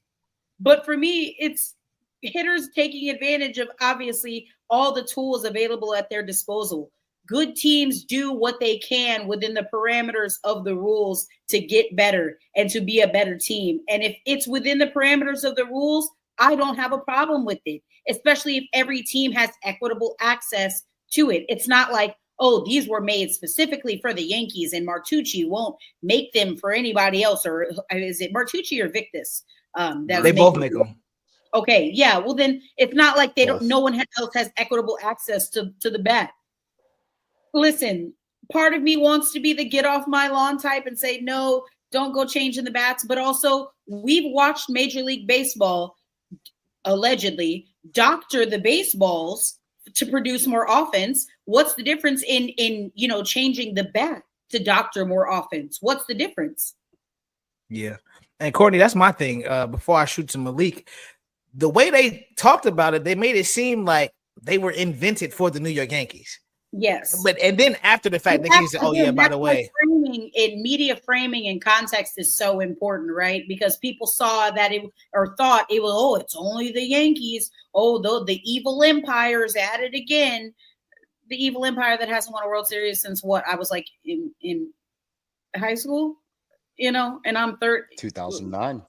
But for me, it's hitters taking advantage of obviously all the tools available at their disposal. Good teams do what they can within the parameters of the rules to get better and to be a better team. And if it's within the parameters of the rules, I don't have a problem with it, especially if every team has equitable access to it. It's not like, oh, these were made specifically for the Yankees and Martucci won't make them for anybody else. Or is it Martucci or Victus? They both make them. Okay, yeah. Well, then it's not like no one else has equitable access to the bat. Listen, part of me wants to be the get off my lawn type and say, no, don't go changing the bats. But also, we've watched Major League Baseball allegedly doctor the baseballs to produce more offense. What's the difference in changing the bat to doctor more offense? What's the difference? Yeah. And Courtney, that's my thing. Before I shoot to Malik, the way they talked about it, they made it seem like they were invented for the New York Yankees. Yes. And then after the fact, they said, "Oh yeah, by the way, framing in media framing and context is so important, right? Because people saw that thought it was, it's only the Yankees. Oh, the evil empire is at it again. The evil empire that hasn't won a World Series since what? I was like in high school, and I'm 2009.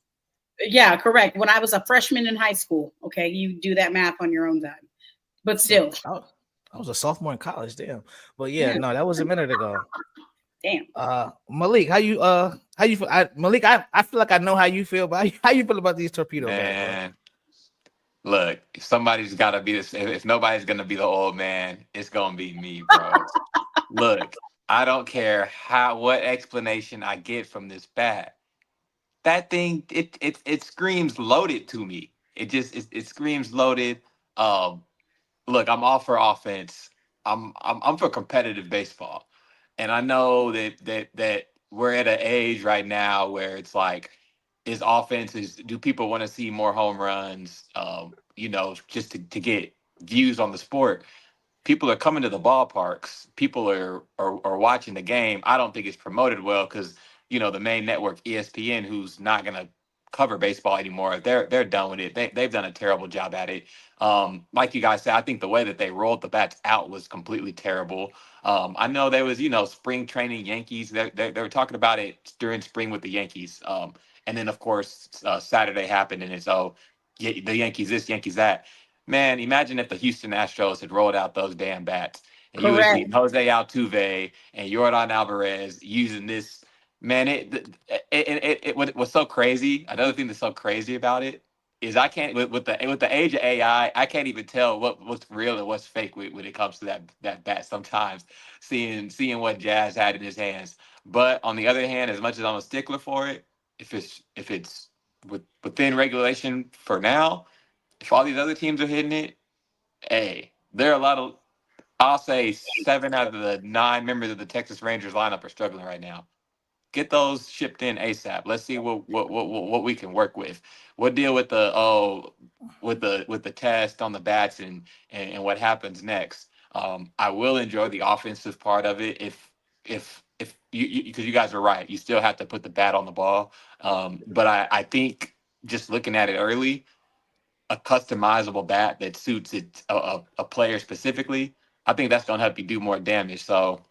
Yeah, correct. When I was a freshman in high school. Okay, you do that math on your own time, but still. I was a sophomore in college, damn. But yeah, no, that was a minute ago. Damn. Malik, how you feel? Malik, I feel like I know how you feel, but how you feel about these torpedo bats, bro? Look, if somebody's got to be this, if nobody's gonna be the old man, it's gonna be me, bro. Look, I don't care what explanation I get from this bat. That thing, it screams loaded to me. It screams loaded. Look, I'm all for offense. I'm for competitive baseball, and I know that we're at an age right now where it's like, do people want to see more home runs? Just to get views on the sport. People are coming to the ballparks. People are watching the game. I don't think it's promoted well because the main network ESPN, who's not gonna cover baseball anymore, they're done with it. They've done a terrible job at it. Like you guys said, I think the way that they rolled the bats out was completely terrible. I know there was spring training Yankees. They were talking about it during spring with the Yankees. And then of course Saturday happened, and it's the Yankees this, Yankees that. Man, imagine if the Houston Astros had rolled out those damn bats, and you would see Jose Altuve and Yordan Alvarez using this. Man, it was so crazy. Another thing that's so crazy about it is I can't with the age of AI, I can't even tell what's real and what's fake when it comes to that bat. Sometimes seeing what Jazz had in his hands, but on the other hand, as much as I'm a stickler for it, if it's within regulation for now. If all these other teams are hitting it, hey, there are a lot of, I'll say 7 out of the 9 members of the Texas Rangers lineup are struggling right now. Get those shipped in ASAP. Let's see what we can work with. We'll deal with the test on the bats and what happens next. I will enjoy the offensive part of it if you because you guys are right. You still have to put the bat on the ball. But I think just looking at it early, a customizable bat that suits a player specifically, I think that's going to help you do more damage. So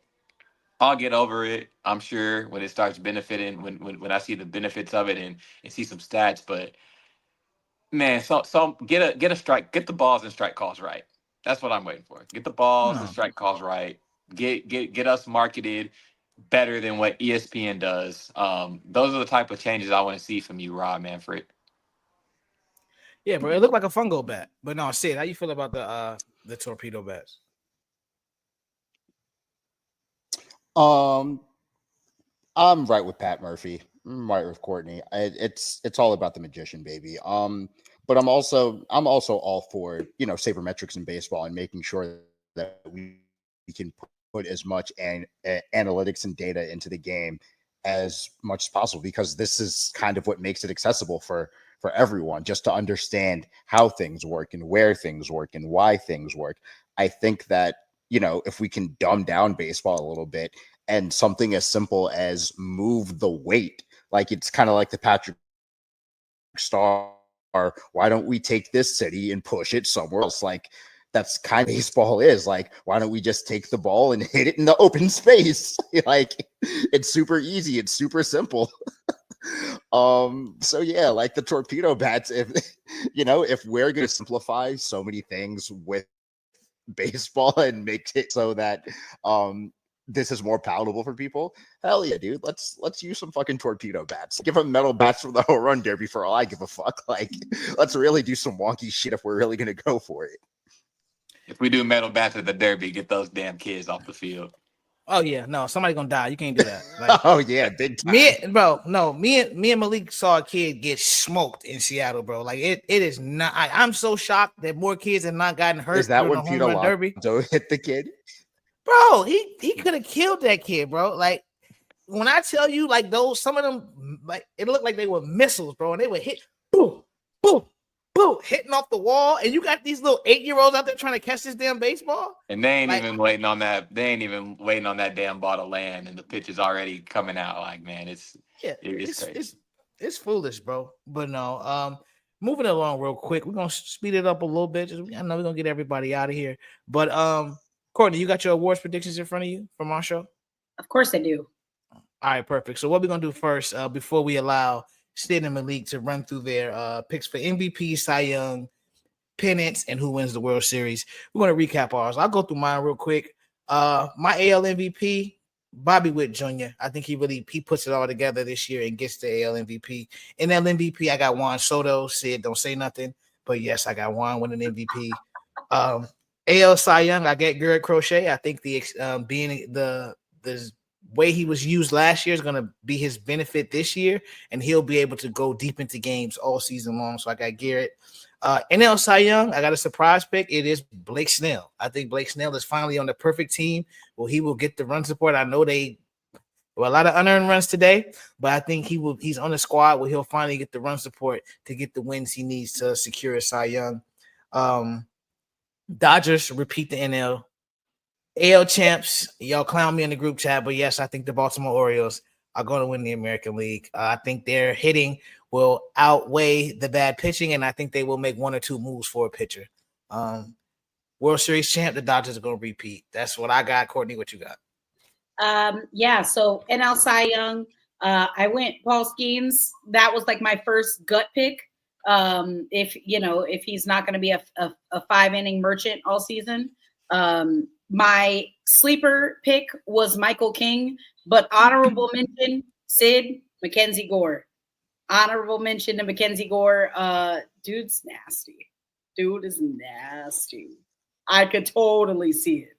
I'll get over it, I'm sure, when it starts benefiting, when I see the benefits of it and see some stats. But man, so get a strike, get the balls and strike calls right. That's what I'm waiting for. Get the balls and strike calls right. Get us marketed better than what ESPN does. Those are the type of changes I want to see from you, Rob Manfred. Yeah, bro, it looked like a fungo bat. But no, Sid, how you feel about the torpedo bats? I'm right with Pat Murphy. I'm right with Courtney. It's all about the magician, baby. But I'm also all for sabermetrics in baseball and making sure that we can put as much analytics and data into the game as much as possible, because this is kind of what makes it accessible for everyone, just to understand how things work and where things work and why things work. I think that, if we can dumb down baseball a little bit, and something as simple as move the weight, like it's kind of like the Patrick Star, why don't we take this city and push it somewhere else? Like, that's kind of baseball is like, why don't we just take the ball and hit it in the open space? Like, it's super easy. It's super simple. So yeah, like the torpedo bats, if we're going to simplify so many things with baseball and make it so that this is more palatable for people, hell yeah, dude, let's use some fucking torpedo bats. Give them metal bats for the home run derby for all I give a fuck. Like, let's really do some wonky shit if we're really going to go for it. If we do metal bats at the derby, get those damn kids off the field. Oh yeah, no, somebody gonna die. You can't do that. Like, Oh yeah, big time. me and Malik saw a kid get smoked in Seattle, bro. Like it is not. I'm so shocked that more kids have not gotten hurt Is that during when the home Peter run derby. Alonso hit the kid? Bro, he could have killed that kid, bro. Like when I tell you, like those some of them, like it looked like they were missiles, bro, and they would hit boom, boom, boom, hitting off the wall, and you got these little 8-year-olds out there trying to catch this damn baseball. And they ain't Like, even waiting on that. They ain't even waiting on that damn ball to land, and the pitch is already coming out. Like, man, it's crazy. It's foolish, bro. But no, moving along real quick, we're gonna speed it up a little bit. I know we're gonna get everybody out of here. But Courtney, you got your awards predictions in front of you from our show? Of course I do. All right, perfect. So what we're gonna do first, before we allow Sid and Malik to run through their picks for MVP, Cy Young, pennants, and who wins the World Series, we're gonna recap ours. I'll go through mine real quick. My AL MVP, Bobby Witt Jr. I think he puts it all together this year and gets the AL MVP. In that MVP, I got Juan Soto. Sid, don't say nothing, but yes, I got Juan winning MVP. AL Cy Young, I get Garrett Crochet. I think the being the way he was used last year is going to be his benefit this year, and he'll be able to go deep into games all season long. So I got Garrett. NL Cy Young, I got a surprise pick. It is Blake Snell. I think Blake Snell is finally on the perfect team. Well, he will get the run support. I know they were a lot of unearned runs today, but I think he's on the squad where he'll finally get the run support to get the wins he needs to secure a Cy Young. Dodgers repeat the NL. AL champs, y'all clown me in the group chat, but yes, I think the Baltimore Orioles are going to win the American League. I think their hitting will outweigh the bad pitching, and I think they will make one or two moves for a pitcher. World Series champ, the Dodgers are going to repeat. That's what I got. Courtney, what you got? Yeah, so NL Cy Young, I went Paul Skeens. That was like my first gut pick. If he's not going to be a 5-inning merchant all season. My sleeper pick was Michael King, but honorable mention, Sid, Mackenzie Gore. Honorable mention to Mackenzie Gore. Dude's nasty. Dude is nasty. I could totally see it.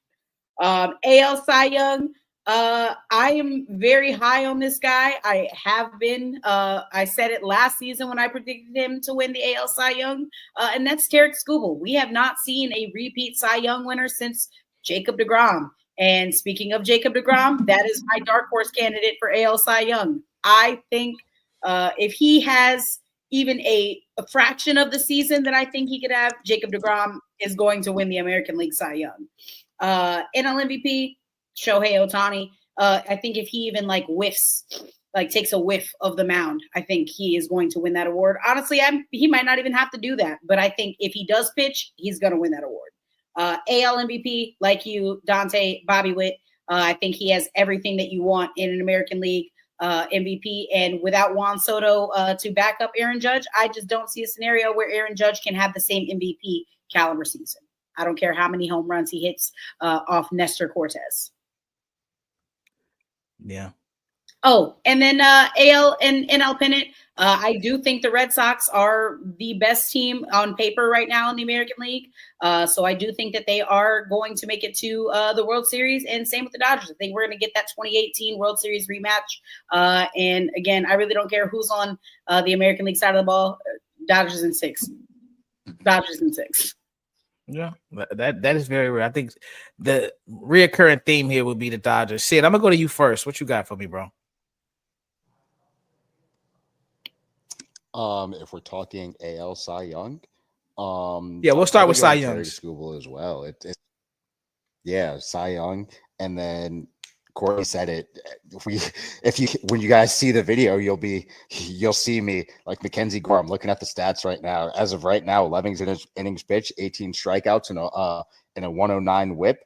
AL Cy Young. I am very high on this guy. I have been. I said it last season when I predicted him to win the AL Cy Young, and that's Tarek Skubal. We have not seen a repeat Cy Young winner since Jacob deGrom. And speaking of Jacob deGrom, that is my dark horse candidate for AL Cy Young. I think if he has even a fraction of the season that I think he could have, Jacob deGrom is going to win the American League Cy Young. NL MVP, Shohei Ohtani. I think if he even takes a whiff of the mound, I think he is going to win that award. Honestly, he might not even have to do that, but I think if he does pitch, he's going to win that award. AL MVP, like you, Dante, Bobby Witt. I think he has everything that you want in an American League MVP. And without Juan Soto to back up Aaron Judge, I just don't see a scenario where Aaron Judge can have the same MVP caliber season. I don't care how many home runs he hits off Nestor Cortez. Yeah. Oh, and then AL and NL pennant. I do think the Red Sox are the best team on paper right now in the American League. So I do think that they are going to make it to the World Series, and same with the Dodgers. I think we're going to get that 2018 World Series rematch. And again, I really don't care who's on the American League side of the ball. Dodgers in 6. Dodgers in 6. Yeah, that is very rare. I think the reoccurring theme here would be the Dodgers. Sid, I'm gonna go to you first. What you got for me, bro? If we're talking AL Cy Young, yeah, we'll start with Cy Young. Skubal as well. Yeah, Cy Young, and then Corey said it. When you guys see the video, you'll see me like Mackenzie Gore. I'm looking at the stats right now. As of right now, 11 innings pitched, 18 strikeouts, and a 109 WHIP,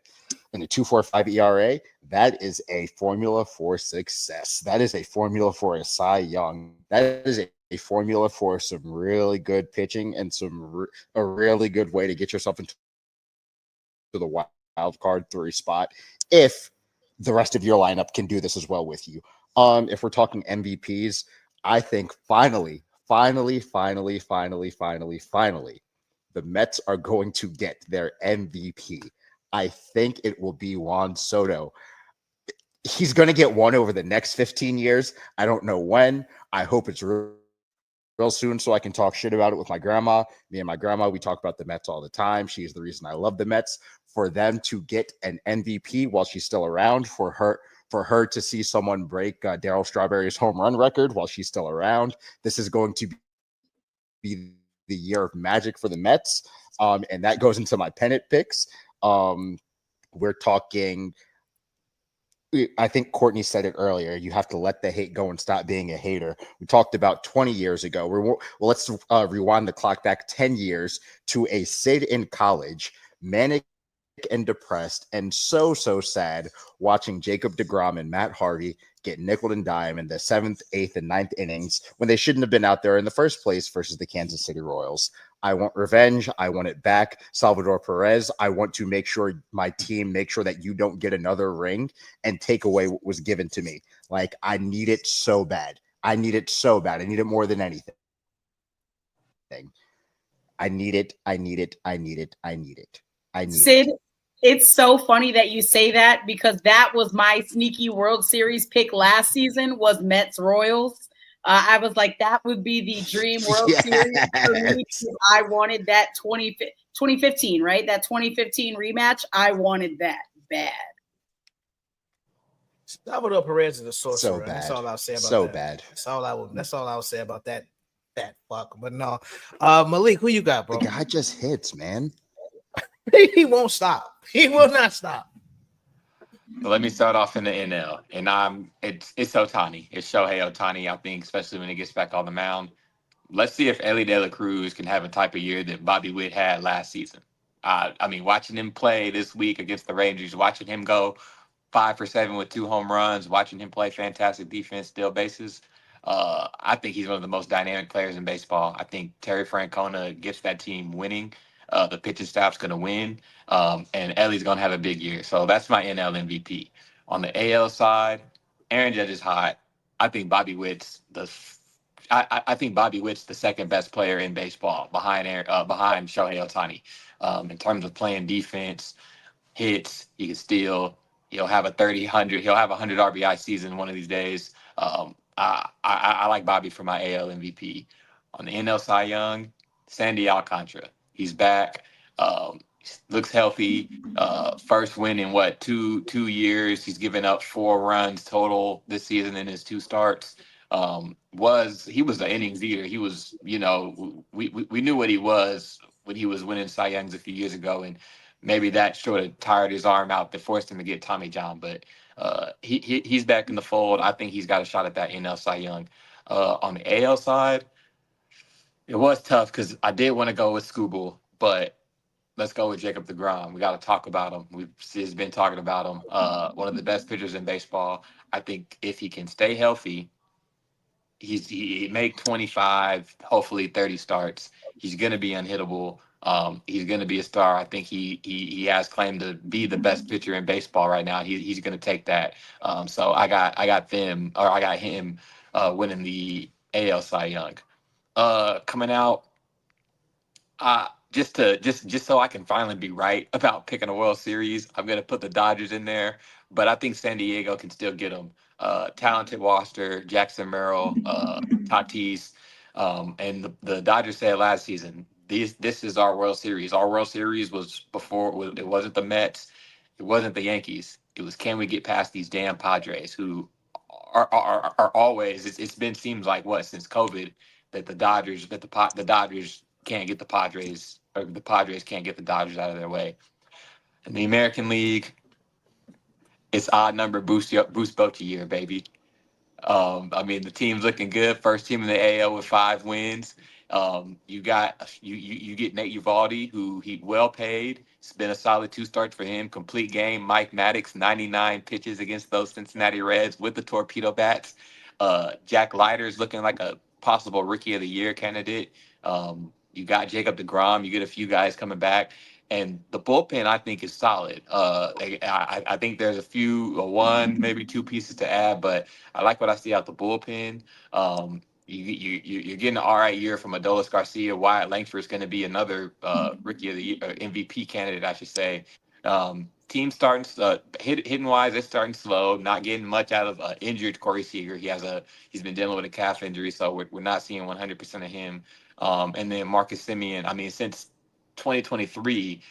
and a 2.45 ERA. That is a formula for success. That is a formula for a Cy Young. That is a formula for some really good pitching and a really good way to get yourself into the wild card 3 spot if the rest of your lineup can do this as well with you. If we're talking MVPs, I think finally, the Mets are going to get their MVP. I think it will be Juan Soto. he's going to get one over the next 15 years. I don't know when. I hope it's real soon so I can talk shit about it with my grandma. Me and my grandma, we talk about the Mets all the time. She's the reason I love the Mets. For them to get an MVP while she's still around, for her to see someone break Darryl Strawberry's home run record while she's still around, this is going to be the year of magic for the Mets. And that goes into my pennant picks. We're talking, I think Courtney said it earlier. You have to let the hate go and stop being a hater. We talked about 20 years ago. Well, let's rewind the clock back 10 years to a Sid in college, manic and depressed and so sad, watching Jacob deGrom and Matt Harvey get nickel and dime in the 7th, 8th, and 9th innings when they shouldn't have been out there in the first place versus the Kansas City Royals. I want revenge. I want it back. Salvador Perez, I want to make sure my team make sure that you don't get another ring and take away what was given to me. Like, I need it so bad. I need it so bad. I need it more than anything. I need it. I need it. I need it. I need it. I need Sid, it. It's so funny that you say that because that was my sneaky World Series pick last season was Mets Royals. I was like, that would be the dream World Series for me. I wanted that 2015, right? That 2015 rematch. I wanted that bad. Salvador Perez is a sorcerer. So bad. That's all I'll say about so that. bad. That's all I will say about that. That fuck. But no, Malik, who you got, bro? The guy just hits, man. He won't stop. He will not stop. So let me start off in the NL, and it's Ohtani. It's Shohei Ohtani. I think, especially when he gets back on the mound. Let's see if Ellie De La Cruz can have a type of year that Bobby Witt had last season. I mean, watching him play this week against the Rangers, watching him go 5 for 7 with 2 home runs, watching him play fantastic defense, steal bases. I think he's one of the most dynamic players in baseball. I think Terry Francona gets that team winning. The pitching staff's going to win, and Ellie's going to have a big year. So that's my NL MVP. On the AL side, Aaron Judge is hot. I think Bobby Witt's I think Bobby Witt's the second best player in baseball behind Shohei Ohtani. In terms of playing defense, hits, he can steal. He'll have a 100 RBI season one of these days. I like Bobby for my AL MVP. On the NL Cy Young, Sandy Alcantara. He's back. Looks healthy. First win in two years. He's given up 4 runs total this season in his 2 starts. He was the innings eater. He was, we knew what he was when he was winning Cy Youngs a few years ago, and maybe that sort of tired his arm out that forced him to get Tommy John. But he's back in the fold. I think he's got a shot at that NL Cy Young. On the AL side, it was tough because I did want to go with Scooble, but let's go with Jacob deGrom. We got to talk about him. We've just been talking about him. One of the best pitchers in baseball. I think if he can stay healthy, he make 25, hopefully 30 starts. He's going to be unhittable. He's going to be a star. I think he has claimed to be the best pitcher in baseball right now. He's going to take that. So I got him winning the AL Cy Young. Coming out, just so I can finally be right about picking a World Series, I'm going to put the Dodgers in there, but I think San Diego can still get them. Talented roster, Jackson Merrill, Tatis, and the Dodgers said last season, this is our World Series. Our World Series was before, it wasn't the Mets, it wasn't the Yankees. It was, can we get past these damn Padres who are always, seems like since COVID that the Dodgers can't get the Padres, or the Padres can't get the Dodgers out of their way. In the American League, it's odd number Bruce Bochy year, baby. The team's looking good. First team in the AL with 5 wins. You get Nate Eovaldi, who he well paid. It's been a solid 2 starts for him. Complete game. Mike Maddox, 99 pitches against those Cincinnati Reds with the Torpedo bats. Jack Leiter's looking like a possible Rookie of the Year candidate. You got Jacob deGrom. You get a few guys coming back. And the bullpen, I think, is solid. I think there's one, maybe 2 pieces to add, but I like what I see out the bullpen. You're getting an all right year from Adolis Garcia. Wyatt Langford is going to be another Rookie of the Year, MVP candidate, I should say. team starting hitting wise, it's starting slow. Not getting much out of injured Corey Seager. He's been dealing with a calf injury, so we're not seeing 100% of him. And then Marcus Semien. I mean, since 2023,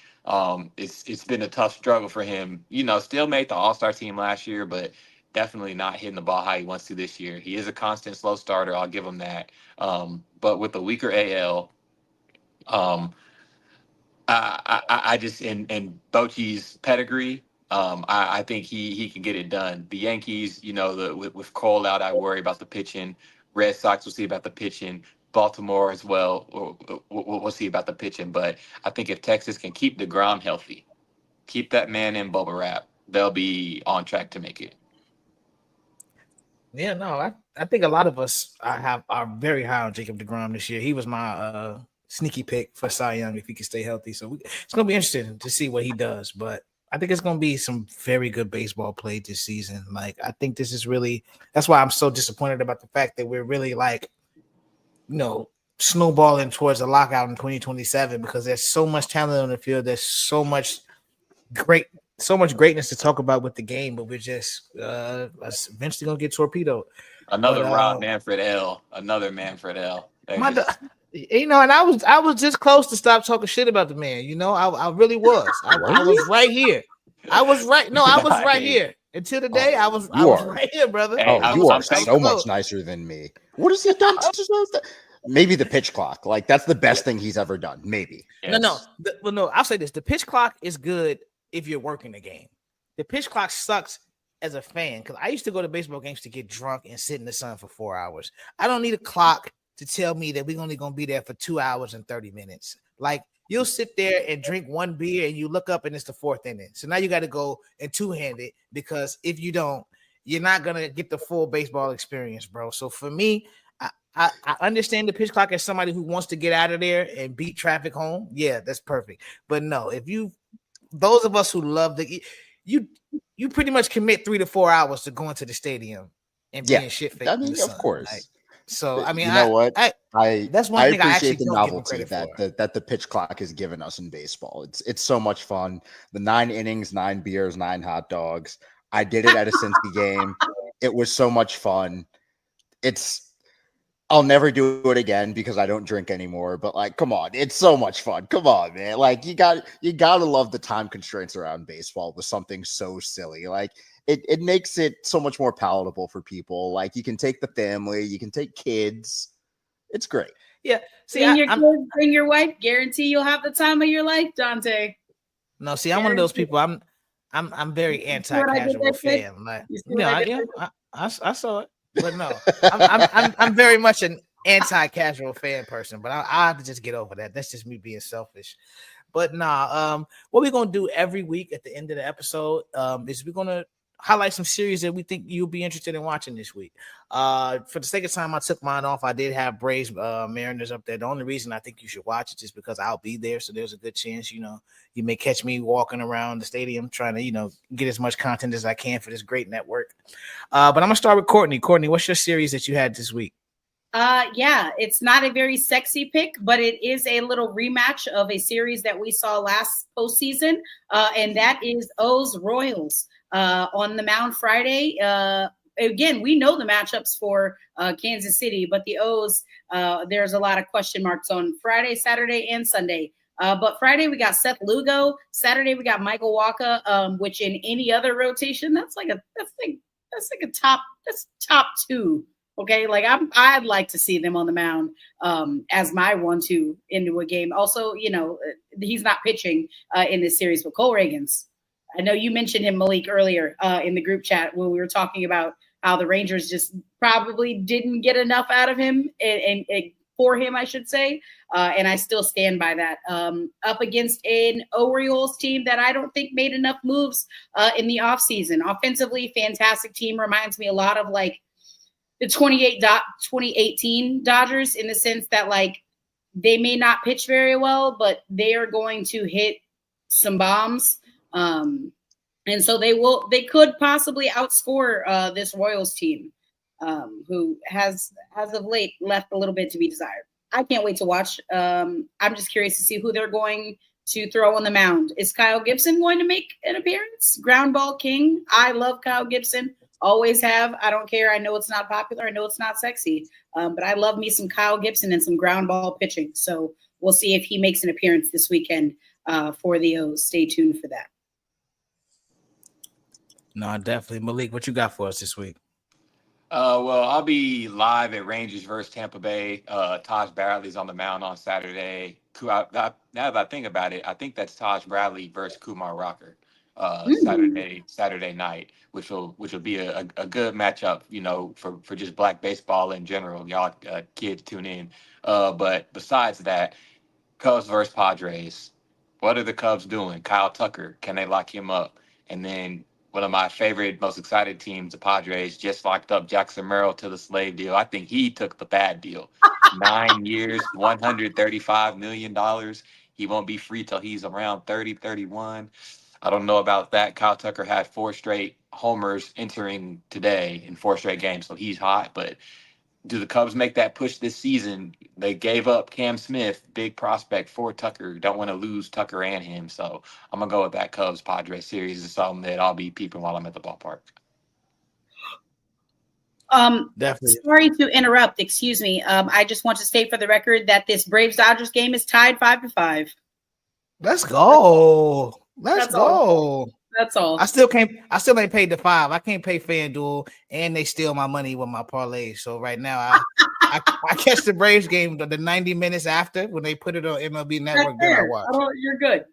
it's been a tough struggle for him. Still made the All-Star team last year, but definitely not hitting the ball how he wants to this year. He is a constant slow starter. I'll give him that. But with the weaker AL, I just in Bochy's pedigree, I think he can get it done. The Yankees, with Cole out, I worry about the pitching. Red Sox will see about the pitching. Baltimore as well. We'll see about the pitching. But I think if Texas can keep DeGrom healthy, keep that man in bubble wrap, they'll be on track to make it. Yeah, no, I think a lot of us are very high on Jacob DeGrom this year. He was my sneaky pick for Cy Young if he can stay healthy. So it's going to be interesting to see what he does. But I think it's going to be some very good baseball played this season. Like, I think this is really – that's why I'm so disappointed about the fact that we're really, like, snowballing towards a lockout in 2027 because there's so much talent on the field. There's so much greatness to talk about with the game, but we're just eventually going to get torpedoed. Another Manfred L. Another Manfred L. And I was just close to stop talking shit about the man. I really was. I was right here. I was right. No, I was right here until the day I was right here, brother. Hey, you are so much nicer than me. What has he done to deserve that? Maybe the pitch clock. Like, that's the best thing he's ever done. Maybe. Yes. No. I'll say this: the pitch clock is good if you're working the game. The pitch clock sucks as a fan because I used to go to baseball games to get drunk and sit in the sun for 4 hours. I don't need a clock to tell me that we're only going to be there for 2 hours and 30 minutes. Like, you'll sit there and drink one beer and you look up and it's the fourth inning. So now you got to go and two-hand it because if you don't, you're not going to get the full baseball experience, bro. So for me, I understand the pitch clock as somebody who wants to get out of there and beat traffic home. Yeah, that's perfect. But no, those of us who love you pretty much commit 3 to 4 hours to going to the stadium and being shit-faced. I mean, of course. Like, so I mean, you know what? That's one thing I actually the novelty that the pitch clock has given us in baseball. It's so much fun. The 9 innings, 9 beers, 9 hot dogs. I did it at a Cincy game. It was so much fun. I'll never do it again because I don't drink anymore. But like, come on, it's so much fun. Come on, man. Like, you gotta love the time constraints around baseball with something so silly. Like, it makes it so much more palatable for people. Like, you can take the family, you can take kids. It's great. Yeah. See, bring your wife. Guarantee you'll have the time of your life, Dante. No, see, I'm one of those people. I'm very anti-casual fan. Like, I saw it. But no, I'm very much an anti-casual fan person, but I have to just get over that. That's just me being selfish. But what we're gonna do every week at the end of the episode is we're gonna highlight some series that we think you'll be interested in watching this week. For the sake of time, I took mine off. I did have Braves Mariners up there. The only reason I think you should watch it is because I'll be there, so there's a good chance you may catch me walking around the stadium trying to get as much content as I can for this great network. But I'm gonna start with Courtney. Courtney, what's your series that you had this week? It's not a very sexy pick, but it is a little rematch of a series that we saw last postseason, and that is O's Royals on the mound Friday. Again, we know the matchups for Kansas City, but the O's, there's a lot of question marks on Friday, Saturday, and Sunday. But Friday we got Seth Lugo. Saturday we got Michael Wacha, which in any other rotation, that's top 2. Okay, like I'd like to see them on the mound as my 1-2 into a game. Also, he's not pitching in this series, but Cole Reagans. I know you mentioned him, Malik, earlier in the group chat when we were talking about how the Rangers just probably didn't get enough out of him and for him, I should say. And I still stand by that. Up against an Orioles team that I don't think made enough moves in the offseason. Offensively, fantastic team. Reminds me a lot of like the 2018 Dodgers in the sense that like they may not pitch very well, but they are going to hit some bombs. And so they could possibly outscore this Royals team, who has of late left a little bit to be desired. I can't wait to watch. I'm just curious to see who they're going to throw on the mound. Is Kyle Gibson going to make an appearance? Ground ball king. I love Kyle Gibson. Always have. I don't care. I know it's not popular. I know it's not sexy. But I love me some Kyle Gibson and some ground ball pitching. So we'll see if he makes an appearance this weekend for the O's. Stay tuned for that. No, definitely. Malik, what you got for us this week? Well, I'll be live at Rangers versus Tampa Bay. Taj Bradley's on the mound on Saturday. Now that I think about it, I think that's Taj Bradley versus Kumar Rocker. Saturday night, which will be a good matchup, for just black baseball in general. Y'all kids tune in. But besides that, Cubs versus Padres. What are the Cubs doing? Kyle Tucker, can they lock him up? And then one of my favorite, most excited teams, the Padres, just locked up Jackson Merrill to the slave deal. I think he took the bad deal. 9 years, $135 million. He won't be free till he's around 30, 31. I don't know about that. Kyle Tucker had 4 straight homers entering today in 4 straight games, so he's hot. But do the Cubs make that push this season? They gave up Cam Smith, big prospect for Tucker. Don't want to lose Tucker and him. So I'm going to go with that Cubs-Padres series. It's something that I'll be peeping while I'm at the ballpark. Definitely. Sorry to interrupt. Excuse me. I just want to state for the record that this Braves-Dodgers game is tied 5-5. Let's go. Let's go. All. That's all. I still ain't paid the $5. I can't pay FanDuel, and they steal my money with my parlay. So right now, I catch the Braves game the 90 minutes after when they put it on MLB Network. Then I watch. You're good.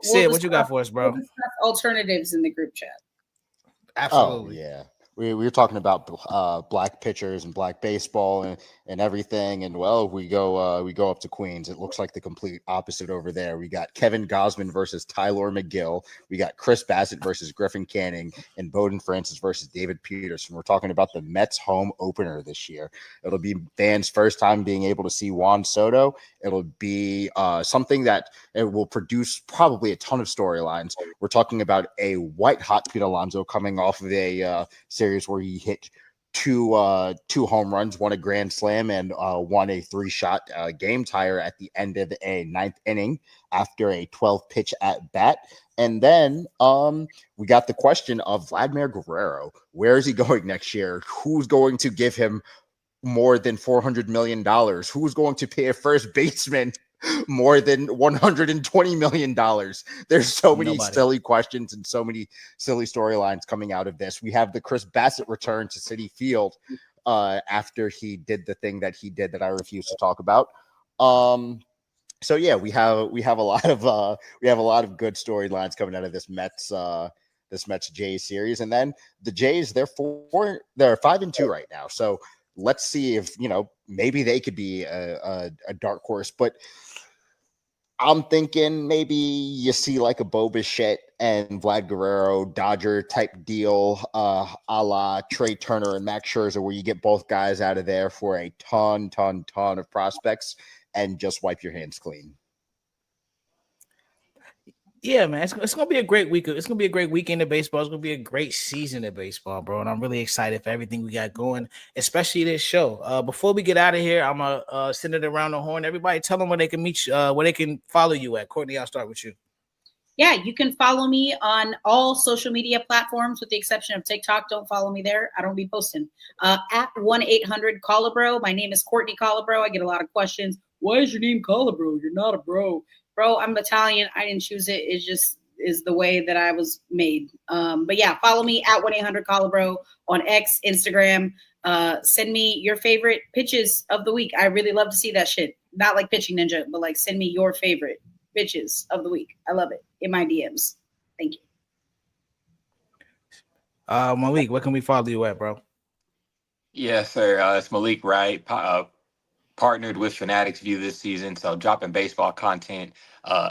Sid, what you got for us, bro? We'll discuss alternatives in the group chat. Absolutely. Oh, yeah. We were talking about black pitchers and black baseball and everything. And well, we go up to Queens. It looks like the complete opposite over there. We got Kevin Gausman versus Tyler McGill. We got Chris Bassett versus Griffin Canning and Bowden Francis versus David Peterson. We're talking about the Mets home opener this year. It'll be fans' first time being able to see Juan Soto. It'll be something that it will produce probably a ton of storylines. We're talking about a white hot Pete Alonso coming off of a series where he hit two home runs, one a grand slam, and won a 3-shot game tire at the end of a 9th inning after a 12-pitch at bat. And then we got the question of Vladimir Guerrero. Where is he going next year? Who's going to give him more than $400 million? Who's going to pay a first baseman more than $120 million? There's so many silly questions and so many silly storylines coming out of this. We have the Chris Bassett return to Citi Field after he did the thing that he did that I refuse to talk about. So yeah, we have a lot of good storylines coming out of this Mets Jays series. And then the Jays, they're 5-2 right now. So let's see if, maybe they could be a dark horse. But I'm thinking maybe you see like a Bo Bichette and Vlad Guerrero Dodger type deal, a la Trey Turner and Max Scherzer, where you get both guys out of there for a ton of prospects and just wipe your hands clean. Yeah, man, it's gonna be a great week. It's gonna be a great weekend of baseball. It's gonna be a great season of baseball, bro. And I'm really excited for everything we got going, especially this show. Before we get out of here, I'm gonna send it around the horn. Everybody, tell them where they can meet you, where they can follow you at. Courtney, I'll start with you. Yeah, you can follow me on all social media platforms with the exception of TikTok. Don't follow me there. I don't be posting. At 1-800-CALL-A-BRO. My name is Courtney Call-A-BRO. I get a lot of questions. Why is your name Call-A-BRO? You're not a bro. Bro, I'm Italian. I didn't choose it. It just is the way that I was made. But yeah, follow me at 1-800-CALL-A-BRO on X, Instagram. Send me your favorite pitches of the week. I really love to see that shit. Not like Pitching Ninja, but like send me your favorite pitches of the week. I love it in my DMs. Thank you. Malik, where can we follow you at, bro? Yes, sir. It's Malik Wright. Partnered with Fanatics View this season, so dropping baseball content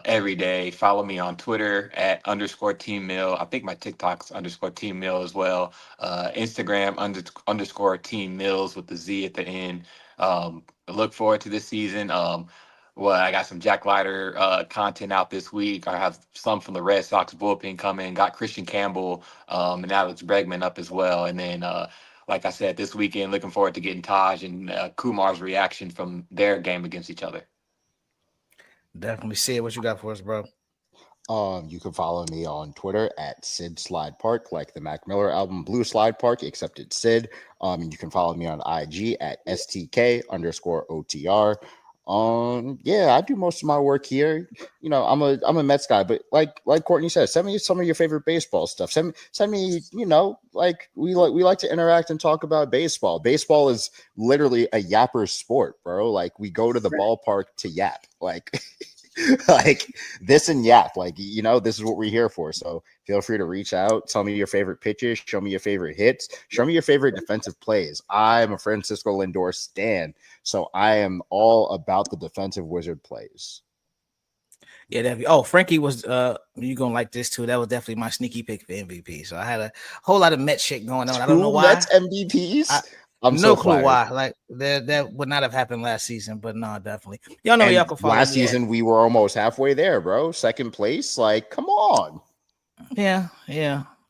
every day. Follow me on Twitter at _Team Mill. I think my TikTok's _Team Mill as well. Instagram _ Team Mills with the Z at the end. Look forward to this season. I got some Jack Leiter content out this week. I have some from the Red Sox bullpen coming. Got Christian Campbell and Alex Bregman up as well, and then. Like I said, this weekend, looking forward to getting Taj and Kumar's reaction from their game against each other. Definitely. See what you got for us, bro. You can follow me on Twitter at Sid Slide Park, like the Mac Miller album Blue Slide Park, except it's Sid. And you can follow me on IG at STK_OTR. Yeah, I do most of my work here. You know, I'm a Mets guy, but like Courtney said, send me some of your favorite baseball stuff. Send me, you know, like we like to interact and talk about baseball. Baseball is literally a yapper sport, bro. Like we go to the ballpark to yap. Like like this and yap, like, you know, this is what we're here for. So feel free to reach out, tell me your favorite pitches, show me your favorite hits, show me your favorite defensive plays. I'm a Francisco Lindor stan, so I am all about the defensive wizard plays. Yeah, definitely. Oh, Frankie was you gonna like this too. That was definitely my sneaky pick for MVP. So I had a whole lot of Met shit going on. I don't know why. Mets MVPs. I'm no so clue flattered. why. Like that would not have happened last season, but no, definitely. Y'all know y'all can follow last me season we were almost halfway there, bro. Second place. Like, come on. Yeah.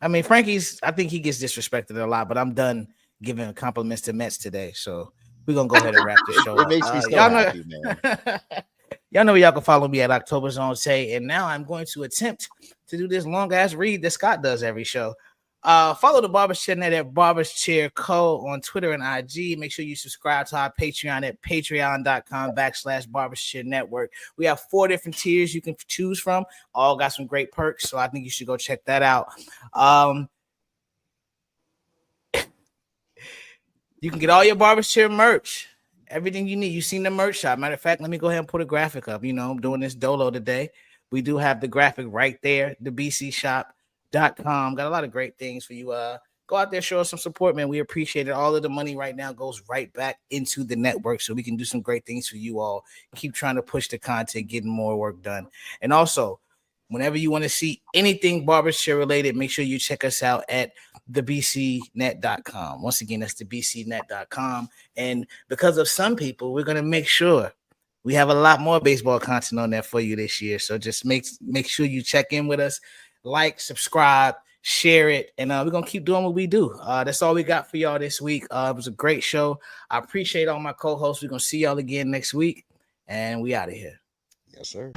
I mean, Frankie's, I think he gets disrespected a lot, but I'm done giving compliments to Mets today. So we're gonna go ahead and wrap the show. It makes me so y'all happy, man. Y'all know y'all can follow me at October Zone Say, and now I'm going to attempt to do this long ass read that Scott does every show. Follow the Barbers Chair Net at Barbers Chair Co. on Twitter and IG. Make sure you subscribe to our Patreon at patreon.com/Barbers Chair Network. We have 4 different tiers you can choose from. All got some great perks, so I think you should go check that out. You can get all your Barbers Chair merch. Everything you need. You've seen the merch shop. Matter of fact, let me go ahead and put a graphic up. You know, I'm doing this dolo today. We do have the graphic right there, the bcshop.com. Got a lot of great things for you. Go out there, show us some support, man. We appreciate it. All of the money right now goes right back into the network so we can do some great things for you all. Keep trying to push the content, getting more work done. And also, whenever you want to see anything barbershop related, make sure you check us out at thebcnet.com. Once again, that's thebcnet.com. And because of some people, we're going to make sure we have a lot more baseball content on there for you this year. So just make sure you check in with us, like, subscribe, share it, and we're going to keep doing what we do. That's all we got for y'all this week. It was a great show. I appreciate all my co-hosts. We're going to see y'all again next week, and we out of here. Yes, sir.